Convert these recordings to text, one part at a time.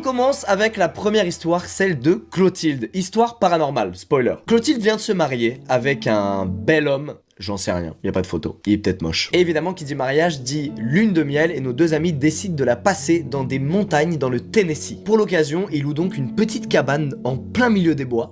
on commence avec la première histoire, celle de Clotilde. Histoire paranormale, spoiler. Clotilde vient de se marier avec un bel homme. J'en sais rien, y a pas de photo, il est peut-être moche. Et évidemment, qui dit mariage dit lune de miel et nos deux amis décident de la passer dans des montagnes dans le Tennessee. Pour l'occasion, ils louent donc une petite cabane en plein milieu des bois.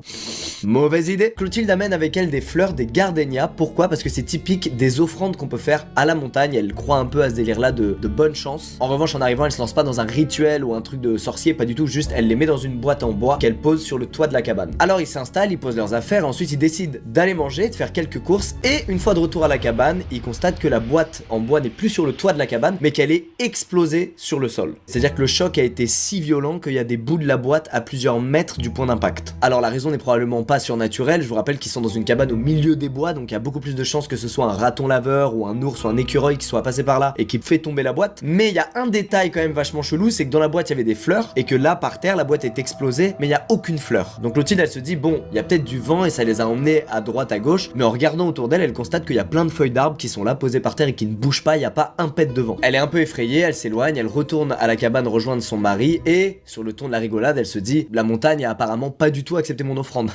Mauvaise idée. Clotilde amène avec elle des fleurs, des gardénias. Pourquoi? Parce que c'est typique des offrandes qu'on peut faire à la montagne. Elle croit un peu à ce délire-là de bonne chance. En revanche, en arrivant, elle se lance pas dans un rituel ou un truc de sorcier, pas du tout, juste elle les met dans une boîte en bois qu'elle pose sur le toit de la cabane. Alors ils s'installent, ils posent leurs affaires, ensuite ils décident d'aller manger, de faire quelques courses et une fois de retour à la cabane, ils constatent que la boîte en bois n'est plus sur le toit de la cabane, mais qu'elle est explosée sur le sol. C'est-à-dire que le choc a été si violent qu'il y a des bouts de la boîte à plusieurs mètres du point d'impact. Alors la raison n'est probablement pas surnaturelle, je vous rappelle qu'ils sont dans une cabane au milieu des bois, donc il y a beaucoup plus de chances que ce soit un raton laveur ou un ours ou un écureuil qui soit passé par là et qui fait tomber la boîte. Mais il y a un détail quand même vachement chelou, c'est que dans la boîte il y avait des fleurs et que là par terre la boîte est explosée, mais il y a aucune fleur. Donc Clotilde elle se dit bon, il y a peut-être du vent et ça les a emmenés à droite à gauche, mais en regardant autour d'elle, elle constate qu'il y a plein de feuilles d'arbres qui sont là posées par terre et qui ne bougent pas, il n'y a pas un pet de vent. Elle est un peu effrayée, elle s'éloigne, elle retourne à la cabane rejoindre son mari et sur le ton de la rigolade, elle se dit la montagne a apparemment pas du tout accepté mon offrande.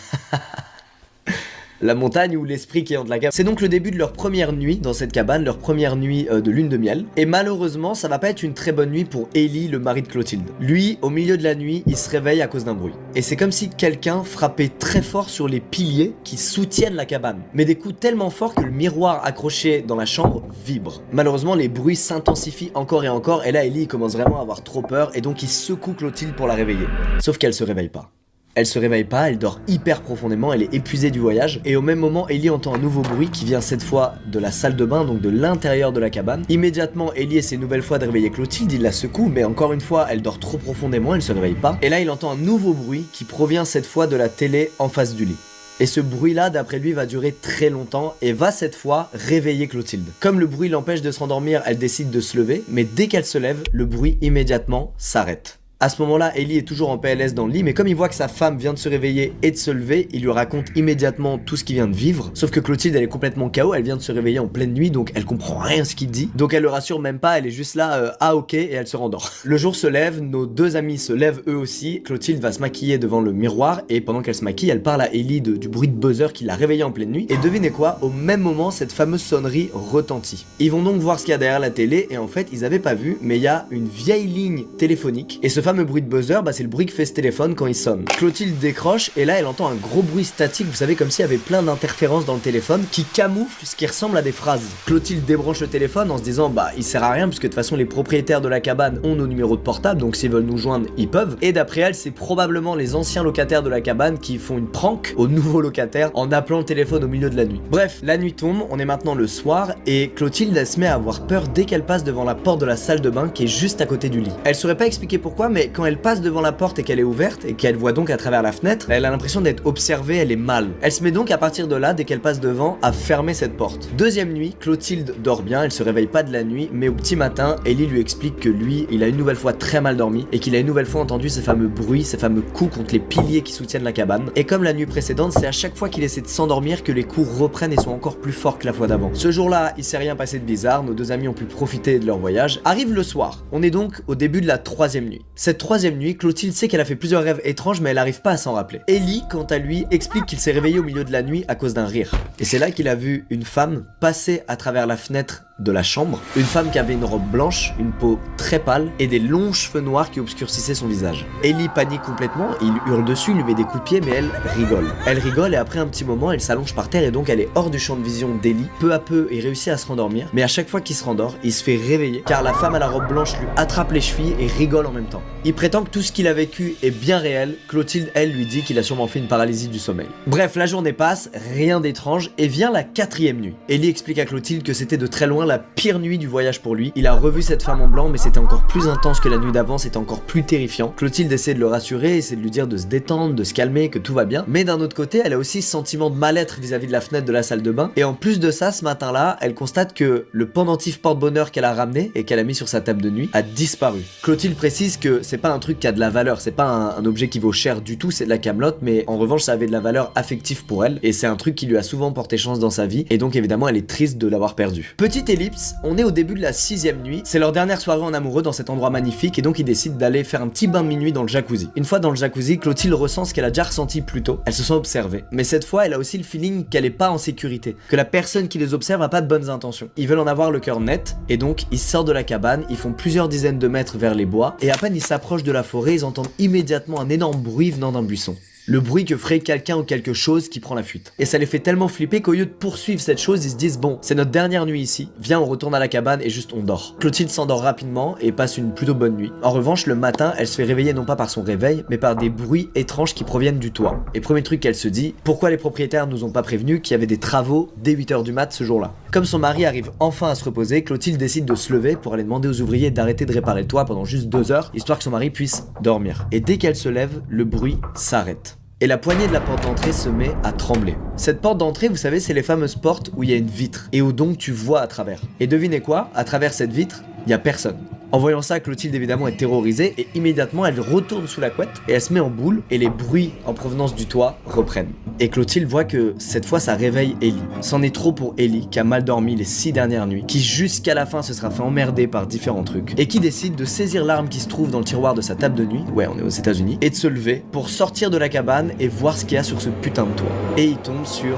La montagne ou l'esprit qui hante la cabane. C'est donc le début de leur première nuit dans cette cabane, leur première nuit de lune de miel. Et malheureusement, ça va pas être une très bonne nuit pour Ellie, le mari de Clotilde. Lui, au milieu de la nuit, il se réveille à cause d'un bruit. Et c'est comme si quelqu'un frappait très fort sur les piliers qui soutiennent la cabane. Mais des coups tellement forts que le miroir accroché dans la chambre vibre. Malheureusement, les bruits s'intensifient encore et encore. Et là, Ellie commence vraiment à avoir trop peur. Et donc, il secoue Clotilde pour la réveiller. Sauf qu'elle se réveille pas. Elle se réveille pas, elle dort hyper profondément, elle est épuisée du voyage. Et au même moment, Ellie entend un nouveau bruit qui vient cette fois de la salle de bain, donc de l'intérieur de la cabane. Immédiatement, Ellie essaie une nouvelle fois de réveiller Clotilde, il la secoue, mais encore une fois, elle dort trop profondément, elle se réveille pas. Et là, il entend un nouveau bruit qui provient cette fois de la télé en face du lit. Et ce bruit-là, d'après lui, va durer très longtemps et va cette fois réveiller Clotilde. Comme le bruit l'empêche de se rendormir, elle décide de se lever, mais dès qu'elle se lève, le bruit immédiatement s'arrête. À ce moment-là, Ellie est toujours en PLS dans le lit, mais comme il voit que sa femme vient de se réveiller et de se lever, il lui raconte immédiatement tout ce qu'il vient de vivre. Sauf que Clotilde, elle est complètement KO, elle vient de se réveiller en pleine nuit, donc elle comprend rien ce qu'il dit. Donc elle le rassure même pas, elle est juste là, ah ok, et elle se rendort. Le jour se lève, nos deux amis se lèvent eux aussi. Clotilde va se maquiller devant le miroir, et pendant qu'elle se maquille, elle parle à Ellie du bruit de buzzer qui l'a réveillée en pleine nuit. Et devinez quoi, au même moment, cette fameuse sonnerie retentit. Ils vont donc voir ce qu'il y a derrière la télé, et en fait, ils avaient pas vu, mais il y a une vieille ligne téléphonique, et ce fameux bruit de buzzer, c'est le bruit que fait ce téléphone quand il sonne. Clotilde décroche et là elle entend un gros bruit statique, vous savez, comme s'il y avait plein d'interférences dans le téléphone qui camouflent ce qui ressemble à des phrases. Clotilde débranche le téléphone en se disant bah il sert à rien puisque de toute façon les propriétaires de la cabane ont nos numéros de portable, donc s'ils veulent nous joindre ils peuvent. Et d'après elle, c'est probablement les anciens locataires de la cabane qui font une prank aux nouveaux locataires en appelant le téléphone au milieu de la nuit. Bref, la nuit tombe, on est maintenant le soir et Clotilde elle se met à avoir peur dès qu'elle passe devant la porte de la salle de bain qui est juste à côté du lit. Elle saurait pas expliquer pourquoi, mais quand elle passe devant la porte et qu'elle est ouverte et qu'elle voit donc à travers la fenêtre, elle a l'impression d'être observée, elle est mal. Elle se met donc à partir de là, dès qu'elle passe devant, à fermer cette porte. Deuxième nuit, Clotilde dort bien, elle se réveille pas de la nuit, mais au petit matin, Ellie lui explique que lui, il a une nouvelle fois très mal dormi et qu'il a une nouvelle fois entendu ces fameux bruits, ces fameux coups contre les piliers qui soutiennent la cabane. Et comme la nuit précédente, c'est à chaque fois qu'il essaie de s'endormir que les coups reprennent et sont encore plus forts que la fois d'avant. Ce jour-là, il s'est rien passé de bizarre, nos deux amis ont pu profiter de leur voyage. Arrive le soir, on est donc au début de la troisième nuit. Cette troisième nuit, Clotilde sait qu'elle a fait plusieurs rêves étranges, mais elle arrive pas à s'en rappeler. Ellie, quant à lui, explique qu'il s'est réveillé au milieu de la nuit à cause d'un rire. Et c'est là qu'il a vu une femme passer à travers la fenêtre de la chambre, une femme qui avait une robe blanche, une peau très pâle et des longs cheveux noirs qui obscurcissaient son visage. Ellie panique complètement, il hurle dessus, lui met des coups de pied, mais elle rigole. Elle rigole et après un petit moment, elle s'allonge par terre et donc elle est hors du champ de vision d'Ellie. Peu à peu, il réussit à se rendormir, mais à chaque fois qu'il se rendort, il se fait réveiller car la femme à la robe blanche lui attrape les chevilles et rigole en même temps. Il prétend que tout ce qu'il a vécu est bien réel. Clotilde, elle, lui dit qu'il a sûrement fait une paralysie du sommeil. Bref, la journée passe, rien d'étrange, et vient la quatrième nuit. Ellie explique à Clotilde que c'était de très loin la pire nuit du voyage pour lui. Il a revu cette femme en blanc, mais c'était encore plus intense que la nuit d'avant, c'était encore plus terrifiant. Clotilde essaie de le rassurer, essaie de lui dire de se détendre, de se calmer, que tout va bien. Mais d'un autre côté, elle a aussi ce sentiment de mal-être vis-à-vis de la fenêtre de la salle de bain. Et en plus de ça, ce matin-là, elle constate que le pendentif porte-bonheur qu'elle a ramené et qu'elle a mis sur sa table de nuit a disparu. Clotilde précise que c'est pas un truc qui a de la valeur, c'est pas un objet qui vaut cher du tout, c'est de la camelote, mais en revanche ça avait de la valeur affective pour elle et c'est un truc qui lui a souvent porté chance dans sa vie et donc évidemment elle est triste de l'avoir perdu. Petite ellipse, on est au début de la 6ème nuit, c'est leur dernière soirée en amoureux dans cet endroit magnifique et donc ils décident d'aller faire un petit bain de minuit dans le jacuzzi. Une fois dans le jacuzzi, Clotilde ressent ce qu'elle a déjà ressenti plus tôt, elle se sent observée. Mais cette fois, elle a aussi le feeling qu'elle est pas en sécurité, que la personne qui les observe a pas de bonnes intentions. Ils veulent en avoir le cœur net et donc ils sortent de la cabane, ils font plusieurs dizaines de mètres vers les bois et à peine ils s'approchent de la forêt, ils entendent immédiatement un énorme bruit venant d'un buisson. Le bruit que ferait quelqu'un ou quelque chose qui prend la fuite. Et ça les fait tellement flipper qu'au lieu de poursuivre cette chose, ils se disent bon, c'est notre dernière nuit ici, viens on retourne à la cabane et juste on dort. Clotilde s'endort rapidement et passe une plutôt bonne nuit. En revanche, le matin, elle se fait réveiller non pas par son réveil, mais par des bruits étranges qui proviennent du toit. Et premier truc qu'elle se dit, pourquoi les propriétaires nous ont pas prévenus qu'il y avait des travaux dès 8h du mat ce jour-là. Comme son mari arrive enfin à se reposer, Clotilde décide de se lever pour aller demander aux ouvriers d'arrêter de réparer le toit pendant juste 2 heures, histoire que son mari puisse dormir. Et dès qu'elle se lève, le bruit s'arrête. Et la poignée de la porte d'entrée se met à trembler. Cette porte d'entrée, vous savez, c'est les fameuses portes où il y a une vitre et où donc tu vois à travers. Et devinez quoi, à travers cette vitre, il y a personne. En voyant ça, Clotilde évidemment est terrorisée et immédiatement elle retourne sous la couette et elle se met en boule et les bruits en provenance du toit reprennent. Et Clotilde voit que cette fois ça réveille Ellie. C'en est trop pour Ellie qui a mal dormi les 6 dernières nuits, qui jusqu'à la fin se sera fait emmerder par différents trucs et qui décide de saisir l'arme qui se trouve dans le tiroir de sa table de nuit, ouais on est aux États-Unis, et de se lever pour sortir de la cabane et voir ce qu'il y a sur ce putain de toit. Et il tombe sur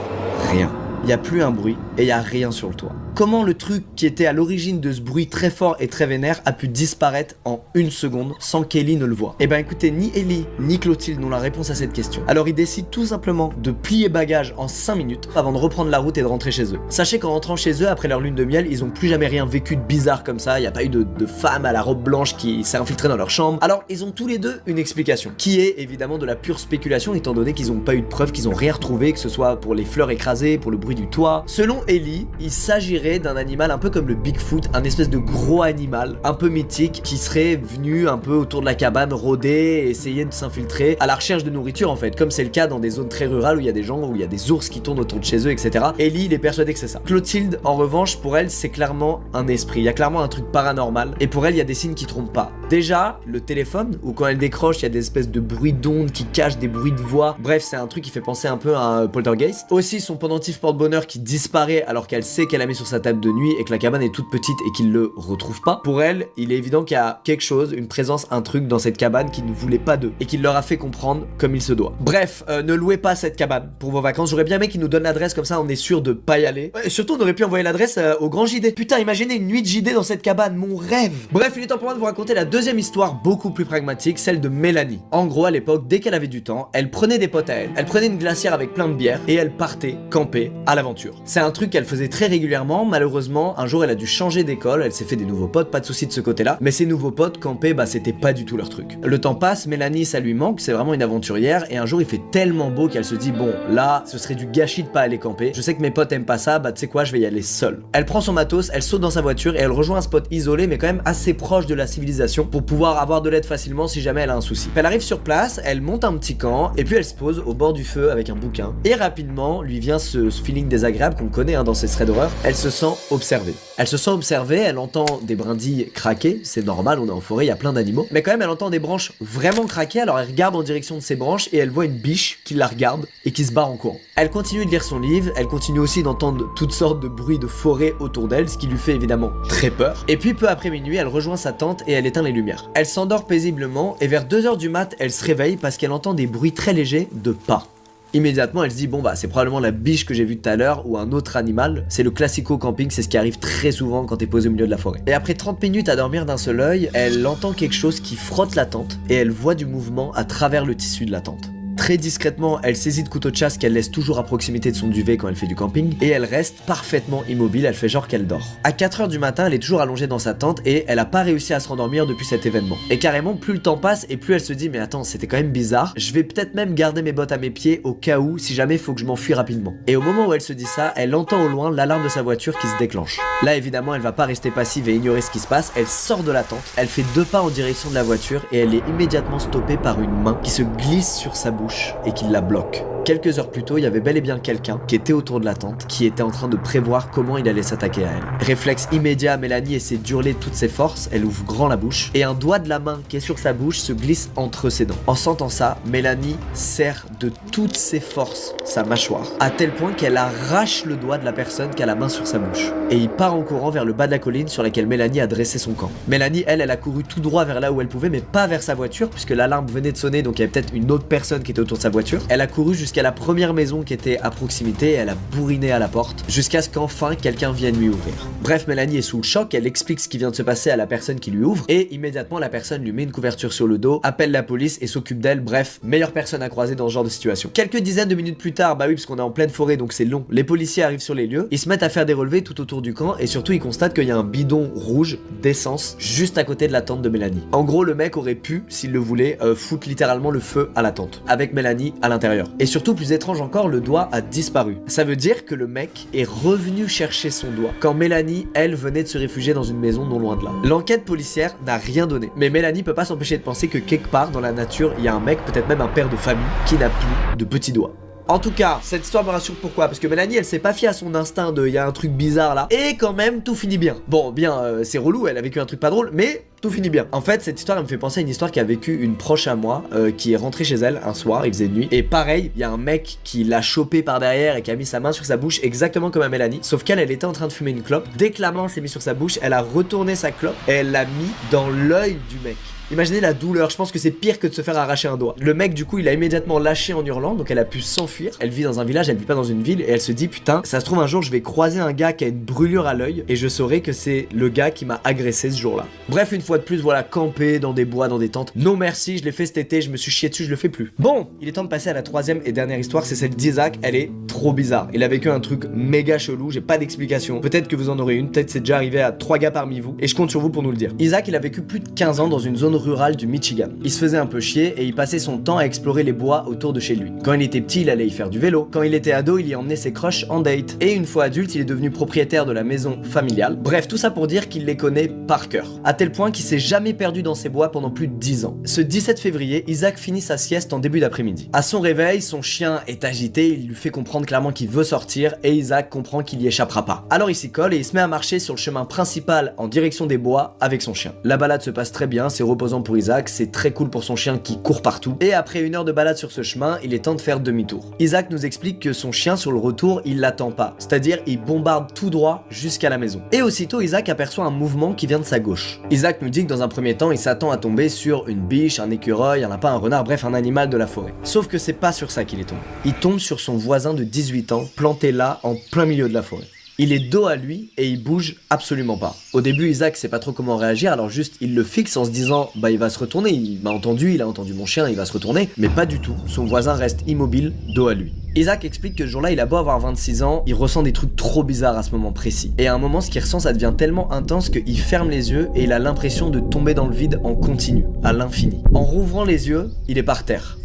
rien. Il n'y a plus un bruit et il n'y a rien sur le toit. Comment le truc qui était à l'origine de ce bruit très fort et très vénère a pu disparaître en 1 seconde sans qu'Ellie ne le voie? Eh ben écoutez, ni Ellie ni Clotilde n'ont la réponse à cette question. Alors ils décident tout simplement de plier bagages en 5 minutes avant de reprendre la route et de rentrer chez eux. Sachez qu'en rentrant chez eux après leur lune de miel, ils ont plus jamais rien vécu de bizarre comme ça, il n'y a pas eu de femme à la robe blanche qui s'est infiltrée dans leur chambre. Alors ils ont tous les deux une explication, qui est évidemment de la pure spéculation étant donné qu'ils n'ont pas eu de preuves, qu'ils n'ont rien retrouvé, que ce soit pour les fleurs écrasées, pour le bruit du toit. Selon Ellie, il s'agirait d'un animal un peu comme le Bigfoot, un espèce de gros animal un peu mythique qui serait venu un peu autour de la cabane rôder et essayer de s'infiltrer à la recherche de nourriture en fait, comme c'est le cas dans des zones très rurales où il y a des gens, où il y a des ours qui tournent autour de chez eux, etc. Ellie, il est persuadé que c'est ça. Clotilde, en revanche, pour elle, c'est clairement un esprit, il y a clairement un truc paranormal et pour elle, il y a des signes qui trompent pas. Déjà, le téléphone, où quand elle décroche, il y a des espèces de bruits d'ondes qui cachent des bruits de voix. Bref, c'est un truc qui fait penser un peu à un poltergeist. Aussi, son pendentif porte-bonheur qui disparaît alors qu'elle sait qu'elle a mis sur sa table de nuit et que la cabane est toute petite et qu'il le retrouve pas. Pour elle, il est évident qu'il y a quelque chose, une présence, un truc dans cette cabane qui ne voulait pas d'eux et qui leur a fait comprendre comme il se doit. Bref, ne louez pas cette cabane pour vos vacances. J'aurais bien aimé qu'ils nous donnent l'adresse, comme ça on est sûr de pas y aller. Et surtout, on aurait pu envoyer l'adresse au grand JD. Putain, imaginez une nuit de JD dans cette cabane, mon rêve. Bref, il est temps pour moi de vous raconter la deuxième histoire beaucoup plus pragmatique, celle de Mélanie. En gros, à l'époque, dès qu'elle avait du temps, elle prenait des potes à elle, elle prenait une glacière avec plein de bière et elle partait camper à l'aventure. C'est un truc qu'elle faisait très régulièrement. Malheureusement, un jour elle a dû changer d'école, elle s'est fait des nouveaux potes, pas de soucis de ce côté-là, mais ces nouveaux potes camper, bah c'était pas du tout leur truc. Le temps passe, Mélanie ça lui manque, c'est vraiment une aventurière et un jour il fait tellement beau qu'elle se dit bon là ce serait du gâchis de pas aller camper, je sais que mes potes aiment pas ça, bah tu sais quoi, je vais y aller seule. Elle prend son matos, elle saute dans sa voiture et elle rejoint un spot isolé mais quand même assez proche de la civilisation pour pouvoir avoir de l'aide facilement si jamais elle a un souci. Elle arrive sur place, elle monte un petit camp et puis elle se pose au bord du feu avec un bouquin et rapidement lui vient ce feeling désagréable qu'on connaît dans ces threads d'horreur. Elle se sent observée. Elle se sent observée, elle entend des brindilles craquer, c'est normal, on est en forêt, il y a plein d'animaux, mais quand même elle entend des branches vraiment craquer, alors elle regarde en direction de ces branches et elle voit une biche qui la regarde et qui se barre en courant. Elle continue de lire son livre, elle continue aussi d'entendre toutes sortes de bruits de forêt autour d'elle, ce qui lui fait évidemment très peur. Et puis peu après minuit, elle rejoint sa tente et elle éteint les lumières. Elle s'endort paisiblement et vers 2h du mat, elle se réveille parce qu'elle entend des bruits très légers de pas. Immédiatement elle se dit bon bah c'est probablement la biche que j'ai vue tout à l'heure ou un autre animal, c'est le classico camping, c'est ce qui arrive très souvent quand t'es posé au milieu de la forêt. Et après 30 minutes à dormir d'un seul œil, elle entend quelque chose qui frotte la tente et elle voit du mouvement à travers le tissu de la tente. Très discrètement, elle saisit de couteau de chasse qu'elle laisse toujours à proximité de son duvet quand elle fait du camping et elle reste parfaitement immobile, elle fait genre qu'elle dort. À 4h du matin, elle est toujours allongée dans sa tente et elle a pas réussi à se rendormir depuis cet événement. Et carrément, plus le temps passe et plus elle se dit mais attends, c'était quand même bizarre, je vais peut-être même garder mes bottes à mes pieds au cas où si jamais faut que je m'enfuis rapidement. Et au moment où elle se dit ça, elle entend au loin l'alarme de sa voiture qui se déclenche. Là évidemment, elle va pas rester passive et ignorer ce qui se passe, elle sort de la tente, elle fait 2 pas en direction de la voiture et elle est immédiatement stoppée par une main qui se glisse sur sa bouche et qui la bloque. Quelques heures plus tôt, il y avait bel et bien quelqu'un qui était autour de la tente, qui était en train de prévoir comment il allait s'attaquer à elle. Réflexe immédiat, Mélanie essaie d'hurler toutes ses forces, elle ouvre grand la bouche, et un doigt de la main qui est sur sa bouche se glisse entre ses dents. En sentant ça, Mélanie serre de toutes ses forces sa mâchoire, à tel point qu'elle arrache le doigt de la personne qui a la main sur sa bouche. Et il part en courant vers le bas de la colline sur laquelle Mélanie a dressé son camp. Mélanie, elle a couru tout droit vers là où elle pouvait, mais pas vers sa voiture, puisque l'alarme venait de sonner, donc il y avait peut-être une autre personne qui était autour de sa voiture. Elle a couru jusqu'à la première maison qui était à proximité, et elle a bourriné à la porte, jusqu'à ce qu'enfin quelqu'un vienne lui ouvrir. Bref, Mélanie est sous le choc, elle explique ce qui vient de se passer à la personne qui lui ouvre, et immédiatement la personne lui met une couverture sur le dos, appelle la police et s'occupe d'elle. Bref, meilleure personne à croiser dans ce genre de situation. Quelques dizaines de minutes plus tard, bah oui, parce qu'on est en pleine forêt donc c'est long, les policiers arrivent sur les lieux, ils se mettent à faire des relevés tout autour du camp, et surtout ils constatent qu'il y a un bidon rouge d'essence juste à côté de la tente de Mélanie. En gros, le mec aurait pu, s'il le voulait, foutre littéralement le feu à la tente, avec Mélanie à l'intérieur. Et surtout, plus étrange encore, le doigt a disparu. Ça veut dire que le mec est revenu chercher son doigt, quand Mélanie, elle, venait de se réfugier dans une maison non loin de là. L'enquête policière n'a rien donné, mais Mélanie peut pas s'empêcher de penser que quelque part dans la nature, il y a un mec, peut-être même un père de famille, qui n'a plus de petits doigts. En tout cas, cette histoire me rassure. Pourquoi? Parce que Mélanie, elle s'est pas fiée à son instinct de y a un truc bizarre là, et quand même tout finit bien. Bon, bien, c'est relou, elle a vécu un truc pas drôle, mais tout finit bien. En fait, cette histoire elle me fait penser à une histoire qu'a vécu une proche à moi, qui est rentrée chez elle un soir, il faisait nuit, et pareil, il y a un mec qui l'a chopé par derrière et qui a mis sa main sur sa bouche exactement comme à Mélanie, sauf qu'elle, elle était en train de fumer une clope. Dès que la main s'est mise sur sa bouche, elle a retourné sa clope et elle l'a mis dans l'œil du mec. Imaginez la douleur, je pense que c'est pire que de se faire arracher un doigt. Le mec du coup il a immédiatement lâché en hurlant, donc elle a pu s'enfuir. Elle vit dans un village, elle vit pas dans une ville, et elle se dit putain, ça se trouve un jour je vais croiser un gars qui a une brûlure à l'œil et je saurai que c'est le gars qui m'a agressé ce jour-là. Bref, une fois de plus, voilà, camper dans des bois, dans des tentes. Non merci, je l'ai fait cet été, je me suis chié dessus, je le fais plus. Bon, il est temps de passer à la troisième et dernière histoire, c'est celle d'Isaac. Elle est trop bizarre. Il a vécu un truc méga chelou, j'ai pas d'explication. Peut-être que vous en aurez une, peut-être c'est déjà arrivé à 3 gars parmi vous, et je compte sur vous pour nous le dire. Isaac, il a vécu plus de 15 ans dans une zone rurale du Michigan. Il se faisait un peu chier et il passait son temps à explorer les bois autour de chez lui. Quand il était petit, il allait y faire du vélo. Quand il était ado, il y emmenait ses crushs en date. Et une fois adulte, il est devenu propriétaire de la maison familiale. Bref, tout ça pour dire qu'il les connaît par cœur. À tel point qu'il s'est jamais perdu dans ces bois pendant plus de 10 ans. Ce 17 février, Isaac finit sa sieste en début d'après-midi. À son réveil, son chien est agité, il lui fait comprendre clairement qu'il veut sortir et Isaac comprend qu'il y échappera pas. Alors il s'y colle et il se met à marcher sur le chemin principal en direction des bois avec son chien. La balade se passe très bien, c'est reposant pour Isaac, c'est très cool pour son chien qui court partout. Et après une heure de balade sur ce chemin, il est temps de faire demi-tour. Isaac nous explique que son chien sur le retour, il l'attend pas. C'est-à-dire, il bombarde tout droit jusqu'à la maison. Et aussitôt, Isaac aperçoit un mouvement qui vient de sa gauche. Isaac nous dit que dans un premier temps, il s'attend à tomber sur une biche, un écureuil, un lapin, un renard, bref, un animal de la forêt. Sauf que c'est pas sur ça qu'il est tombé. Il tombe sur son voisin de 18 ans, planté là, en plein milieu de la forêt. Il est dos à lui et il bouge absolument pas. Au début, Isaac sait pas trop comment réagir, alors juste il le fixe en se disant bah il va se retourner, il m'a entendu, il a entendu mon chien, il va se retourner. Mais pas du tout, son voisin reste immobile, dos à lui. Isaac explique que ce jour-là, il a beau avoir 26 ans, il ressent des trucs trop bizarres à ce moment précis. Et à un moment, ce qu'il ressent, ça devient tellement intense qu'il ferme les yeux et il a l'impression de tomber dans le vide en continu, à l'infini. En rouvrant les yeux, il est par terre.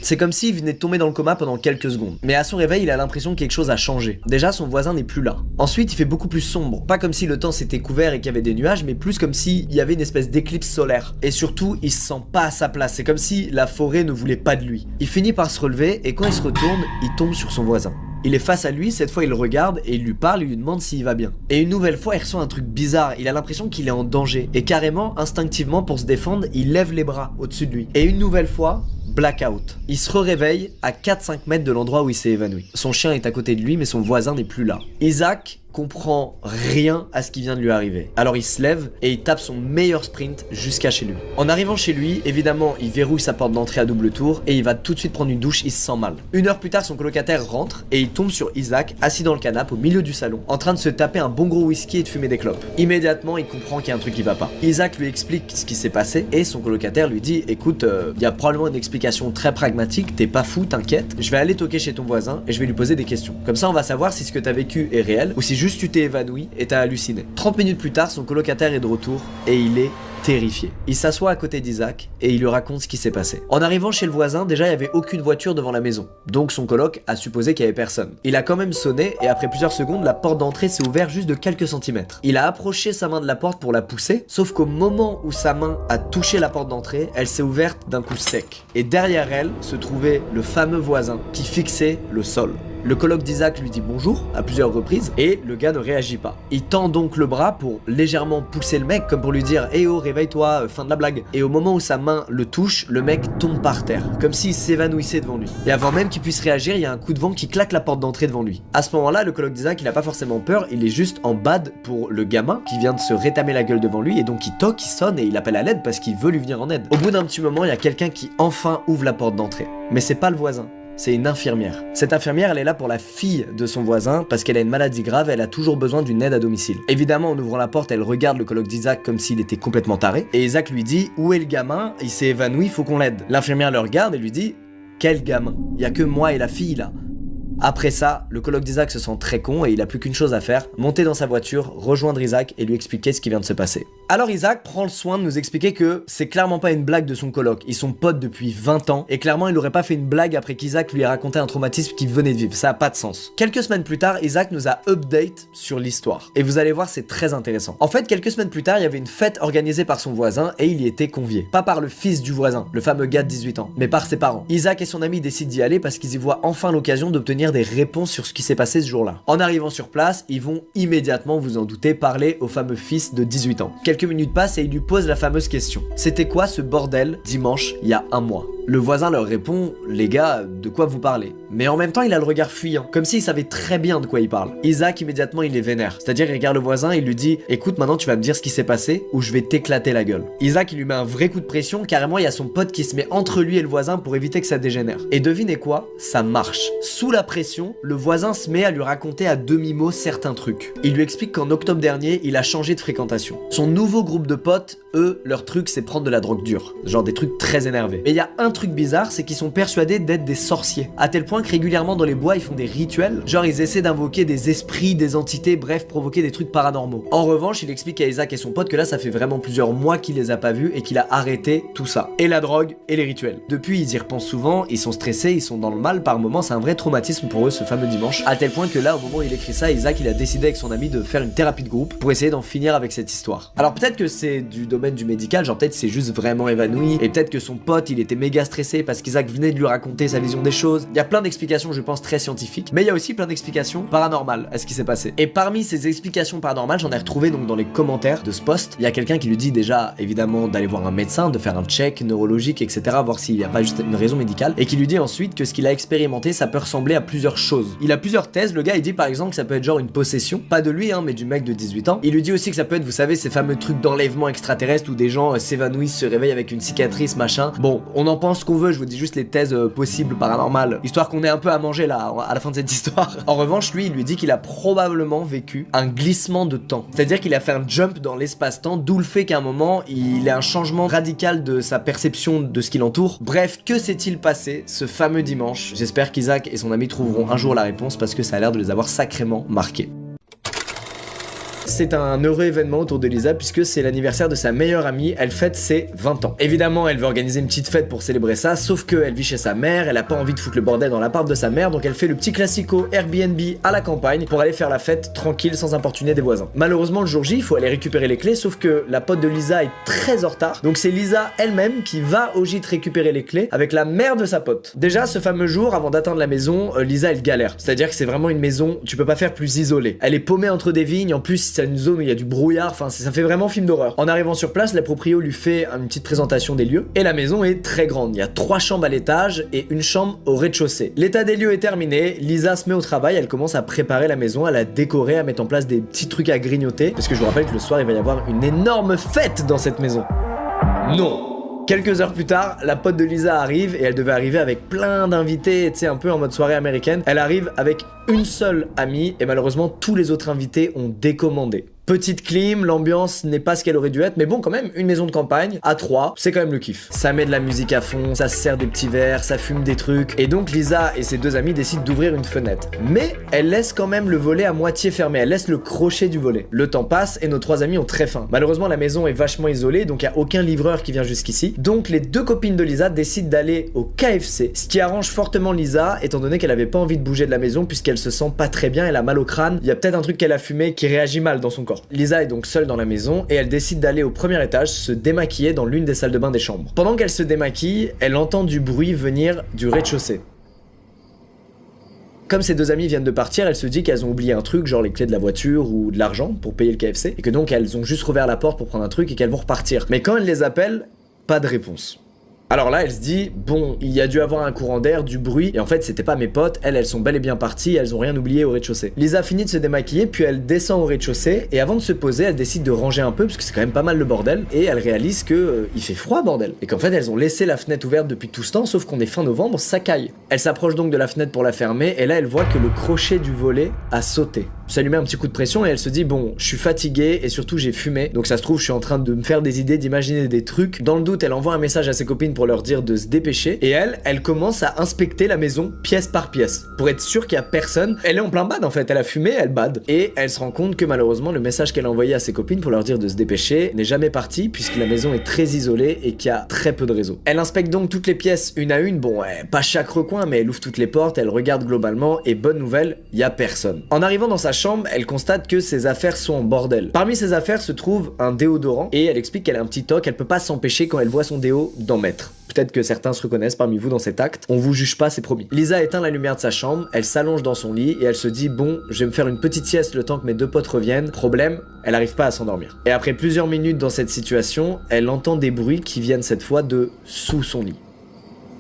C'est comme s'il venait de tomber dans le coma pendant quelques secondes. Mais à son réveil, il a l'impression que quelque chose a changé. Déjà, son voisin n'est plus là. Ensuite, il fait beaucoup plus sombre. Pas comme si le temps s'était couvert et qu'il y avait des nuages, mais plus comme s'il y avait une espèce d'éclipse solaire. Et surtout, il se sent pas à sa place. C'est comme si la forêt ne voulait pas de lui. Il finit par se relever et quand il se retourne, il tombe sur son voisin. Il est face à lui, cette fois il le regarde et il lui parle, il lui demande s'il va bien. Et une nouvelle fois, il ressent un truc bizarre, il a l'impression qu'il est en danger. Et carrément, instinctivement, pour se défendre, il lève les bras au-dessus de lui. Et une nouvelle fois, blackout. Il se réveille à 4-5 mètres de l'endroit où il s'est évanoui. Son chien est à côté de lui, mais son voisin n'est plus là. Isaac comprend rien à ce qui vient de lui arriver. Alors il se lève et il tape son meilleur sprint jusqu'à chez lui. En arrivant chez lui, évidemment, il verrouille sa porte d'entrée à double tour et il va tout de suite prendre une douche, il se sent mal. Une heure plus tard, son colocataire rentre et il tombe sur Isaac, assis dans le canapé au milieu du salon, en train de se taper un bon gros whisky et de fumer des clopes. Immédiatement, il comprend qu'il y a un truc qui va pas. Isaac lui explique ce qui s'est passé et son colocataire lui dit écoute, il y a probablement une explication très pragmatique, t'es pas fou, t'inquiète, je vais aller toquer chez ton voisin et je vais lui poser des questions. Comme ça, on va savoir si ce que t'as vécu est réel ou si juste tu t'es évanoui et t'as halluciné. 30 minutes plus tard, son colocataire est de retour et il est terrifié. Il s'assoit à côté d'Isaac et il lui raconte ce qui s'est passé. En arrivant chez le voisin, déjà il n'y avait aucune voiture devant la maison, donc son coloc a supposé qu'il n'y avait personne. Il a quand même sonné et après plusieurs secondes, la porte d'entrée s'est ouverte juste de quelques centimètres. Il a approché sa main de la porte pour la pousser, sauf qu'au moment où sa main a touché la porte d'entrée, elle s'est ouverte d'un coup sec. Et derrière elle se trouvait le fameux voisin qui fixait le sol. Le coloc d'Isaac lui dit bonjour à plusieurs reprises et le gars ne réagit pas. Il tend donc le bras pour légèrement pousser le mec comme pour lui dire "Eh oh, réveille-toi, fin de la blague." Et au moment où sa main le touche, le mec tombe par terre, comme s'il s'évanouissait devant lui. Et avant même qu'il puisse réagir, il y a un coup de vent qui claque la porte d'entrée devant lui. À ce moment-là, le coloc d'Isaac, il a pas forcément peur, il est juste en bad pour le gamin qui vient de se rétamer la gueule devant lui et donc il toque, il sonne et il appelle à l'aide parce qu'il veut lui venir en aide. Au bout d'un petit moment, il y a quelqu'un qui enfin ouvre la porte d'entrée. Mais c'est pas le voisin. C'est une infirmière. Cette infirmière, elle est là pour la fille de son voisin parce qu'elle a une maladie grave et elle a toujours besoin d'une aide à domicile. Évidemment, en ouvrant la porte, elle regarde le coloc d'Isaac comme s'il était complètement taré. Et Isaac lui dit « Où est le gamin? Il s'est évanoui, faut qu'on l'aide. » L'infirmière le regarde et lui dit « Quel gamin? Il y a que moi et la fille là. » Après ça, le coloc d'Isaac se sent très con et il a plus qu'une chose à faire, monter dans sa voiture, rejoindre Isaac et lui expliquer ce qui vient de se passer. Alors Isaac prend le soin de nous expliquer que c'est clairement pas une blague de son coloc, ils sont potes depuis 20 ans et clairement il aurait pas fait une blague après qu'Isaac lui ait raconté un traumatisme qu'il venait de vivre, ça a pas de sens. Quelques semaines plus tard, Isaac nous a update sur l'histoire et vous allez voir c'est très intéressant. En fait, quelques semaines plus tard, il y avait une fête organisée par son voisin et il y était convié. Pas par le fils du voisin, le fameux gars de 18 ans, mais par ses parents. Isaac et son ami décident d'y aller parce qu'ils y voient enfin l'occasion d'obtenir des réponses sur ce qui s'est passé ce jour-là. En arrivant sur place, ils vont immédiatement, vous en doutez, parler au fameux fils de 18 ans. Quelques minutes passent et il lui pose la fameuse question. C'était quoi ce bordel dimanche il y a un mois? Le voisin leur répond, les gars, de quoi vous parlez? Mais en même temps, il a le regard fuyant, comme s'il savait très bien de quoi il parle. Isaac, immédiatement, il est vénère. C'est-à-dire, il regarde le voisin et il lui dit, écoute, maintenant tu vas me dire ce qui s'est passé ou je vais t'éclater la gueule. Isaac, il lui met un vrai coup de pression, carrément, il y a son pote qui se met entre lui et le voisin pour éviter que ça dégénère. Et devinez quoi? Ça marche. Sous la pression, le voisin se met à lui raconter à demi-mot certains trucs. Il lui explique qu'en octobre dernier, il a changé de fréquentation. Son nouveau groupe de potes, eux, leur truc, c'est prendre de la drogue dure. Genre des trucs très énervés. Mais il y a un truc bizarre, c'est qu'ils sont persuadés d'être des sorciers. À tel point que régulièrement dans les bois, ils font des rituels. Genre ils essaient d'invoquer des esprits, des entités, bref, provoquer des trucs paranormaux. En revanche, il explique à Isaac et son pote que là, ça fait vraiment plusieurs mois qu'il les a pas vus et qu'il a arrêté tout ça. Et la drogue, et les rituels. Depuis, ils y repensent souvent, ils sont stressés, ils sont dans le mal par moments, c'est un vrai traumatisme pour eux ce fameux dimanche. À tel point que là, au moment où il écrit ça, Isaac, il a décidé avec son ami de faire une thérapie de groupe pour essayer d'en finir avec cette histoire. Alors peut-être que c'est du domaine du médical, genre peut-être c'est juste vraiment évanoui, et peut-être que son pote, il était méga stressé parce qu'Isaac venait de lui raconter sa vision des choses. Il y a plein d'explications, je pense, très scientifiques, mais il y a aussi plein d'explications paranormales à ce qui s'est passé. Et parmi ces explications paranormales, j'en ai retrouvé donc dans les commentaires de ce post. Il y a quelqu'un qui lui dit déjà, évidemment, d'aller voir un médecin, de faire un check neurologique, etc., voir s'il n'y a pas juste une raison médicale, et qui lui dit ensuite que ce qu'il a expérimenté, ça peut ressembler à plusieurs choses. Il a plusieurs thèses, le gars il dit par exemple que ça peut être genre une possession, pas de lui mais du mec de 18 ans. Il lui dit aussi que ça peut être, vous savez, ces fameux trucs d'enlèvement extraterrestre où des gens s'évanouissent, se réveillent avec une cicatrice, machin. Bon, on en pense ce qu'on veut, je vous dis juste les thèses possibles paranormales, histoire qu'on ait un peu à manger là, à la fin de cette histoire. En revanche, lui, il lui dit qu'il a probablement vécu un glissement de temps. C'est-à-dire qu'il a fait un jump dans l'espace-temps, d'où le fait qu'à un moment, il a un changement radical de sa perception de ce qui l'entoure. Bref, que s'est-il passé ce fameux dimanche? J'espère qu'Isaac et son ami trouveront un jour la réponse parce que ça a l'air de les avoir sacrément marqués. C'est un heureux événement autour de Lisa puisque c'est l'anniversaire de sa meilleure amie, elle fête ses 20 ans. Évidemment, elle veut organiser une petite fête pour célébrer ça, sauf qu'elle vit chez sa mère, elle a pas envie de foutre le bordel dans l'appart de sa mère, donc elle fait le petit classico Airbnb à la campagne pour aller faire la fête tranquille sans importuner des voisins. Malheureusement, le jour J, il faut aller récupérer les clés, sauf que la pote de Lisa est très en retard, donc c'est Lisa elle-même qui va au gîte récupérer les clés avec la mère de sa pote. Déjà, ce fameux jour, avant d'atteindre la maison, Lisa elle galère, c'est-à-dire que c'est vraiment une maison, tu peux pas faire plus isolée. Elle est paumée entre des vignes, en plus c'est une zone où il y a du brouillard, enfin ça fait vraiment film d'horreur. En arrivant sur place, la proprio lui fait une petite présentation des lieux et la maison est très grande. Il y a 3 chambres à l'étage et une chambre au rez-de-chaussée. L'état des lieux est terminé, Lisa se met au travail, elle commence à préparer la maison, à la décorer, à mettre en place des petits trucs à grignoter parce que je vous rappelle que le soir il va y avoir une énorme fête dans cette maison. Non. Quelques heures plus tard, la pote de Lisa arrive et elle devait arriver avec plein d'invités, tu sais, un peu en mode soirée américaine. Elle arrive avec une seule amie et malheureusement tous les autres invités ont décommandé. Petite clim, l'ambiance n'est pas ce qu'elle aurait dû être, mais bon, quand même, une maison de campagne, à 3, c'est quand même le kiff. Ça met de la musique à fond, ça se sert des petits verres, ça fume des trucs, et donc Lisa et ses deux amis décident d'ouvrir une fenêtre. Mais elle laisse quand même le volet à moitié fermé, elle laisse le crochet du volet. Le temps passe et nos trois amis ont très faim. Malheureusement, la maison est vachement isolée, donc il n'y a aucun livreur qui vient jusqu'ici. Donc les deux copines de Lisa décident d'aller au KFC, ce qui arrange fortement Lisa, étant donné qu'elle avait pas envie de bouger de la maison puisqu'elle se sent pas très bien, elle a mal au crâne, il y a peut-être un truc qu'elle a fumé qui réagit mal dans son corps. Lisa est donc seule dans la maison et elle décide d'aller au premier étage se démaquiller dans l'une des salles de bain des chambres. Pendant qu'elle se démaquille, elle entend du bruit venir du rez-de-chaussée. Comme ses deux amies viennent de partir, elle se dit qu'elles ont oublié un truc, genre les clés de la voiture ou de l'argent pour payer le KFC, et que donc elles ont juste rouvert la porte pour prendre un truc et qu'elles vont repartir. Mais quand elle les appelle, pas de réponse. Alors là, elle se dit, bon, il y a dû avoir un courant d'air, du bruit, et en fait, c'était pas mes potes, elles sont bel et bien parties, elles ont rien oublié au rez-de-chaussée. Lisa finit de se démaquiller, puis elle descend au rez-de-chaussée, et avant de se poser, elle décide de ranger un peu, parce que c'est quand même pas mal le bordel, et elle réalise que il fait froid, bordel. Et qu'en fait, elles ont laissé la fenêtre ouverte depuis tout ce temps, sauf qu'on est fin novembre, ça caille. Elle s'approche donc de la fenêtre pour la fermer, et là, elle voit que le crochet du volet a sauté. Ça lui met un petit coup de pression et elle se dit bon, je suis fatiguée et surtout j'ai fumé, donc ça se trouve je suis en train de me faire des idées, d'imaginer des trucs. Dans le doute, elle envoie un message à ses copines pour leur dire de se dépêcher et elle commence à inspecter la maison pièce par pièce pour être sûre qu'il y a personne. Elle est en plein bad en fait, elle a fumé, elle bad et elle se rend compte que malheureusement le message qu'elle a envoyé à ses copines pour leur dire de se dépêcher n'est jamais parti puisque la maison est très isolée et qu'il y a très peu de réseau. Elle inspecte donc toutes les pièces une à une, bon pas chaque recoin mais elle ouvre toutes les portes, elle regarde globalement et bonne nouvelle, il y a personne. En arrivant dans sa chambre, elle constate que ses affaires sont en bordel. Parmi ses affaires se trouve un déodorant et elle explique qu'elle a un petit toc, elle peut pas s'empêcher quand elle voit son déo d'en mettre. Peut-être que certains se reconnaissent parmi vous dans cet acte, on vous juge pas, c'est promis. Lisa éteint la lumière de sa chambre, elle s'allonge dans son lit et elle se dit bon, je vais me faire une petite sieste le temps que mes deux potes reviennent. Problème, elle arrive pas à s'endormir. Et après plusieurs minutes dans cette situation, elle entend des bruits qui viennent cette fois de sous son lit.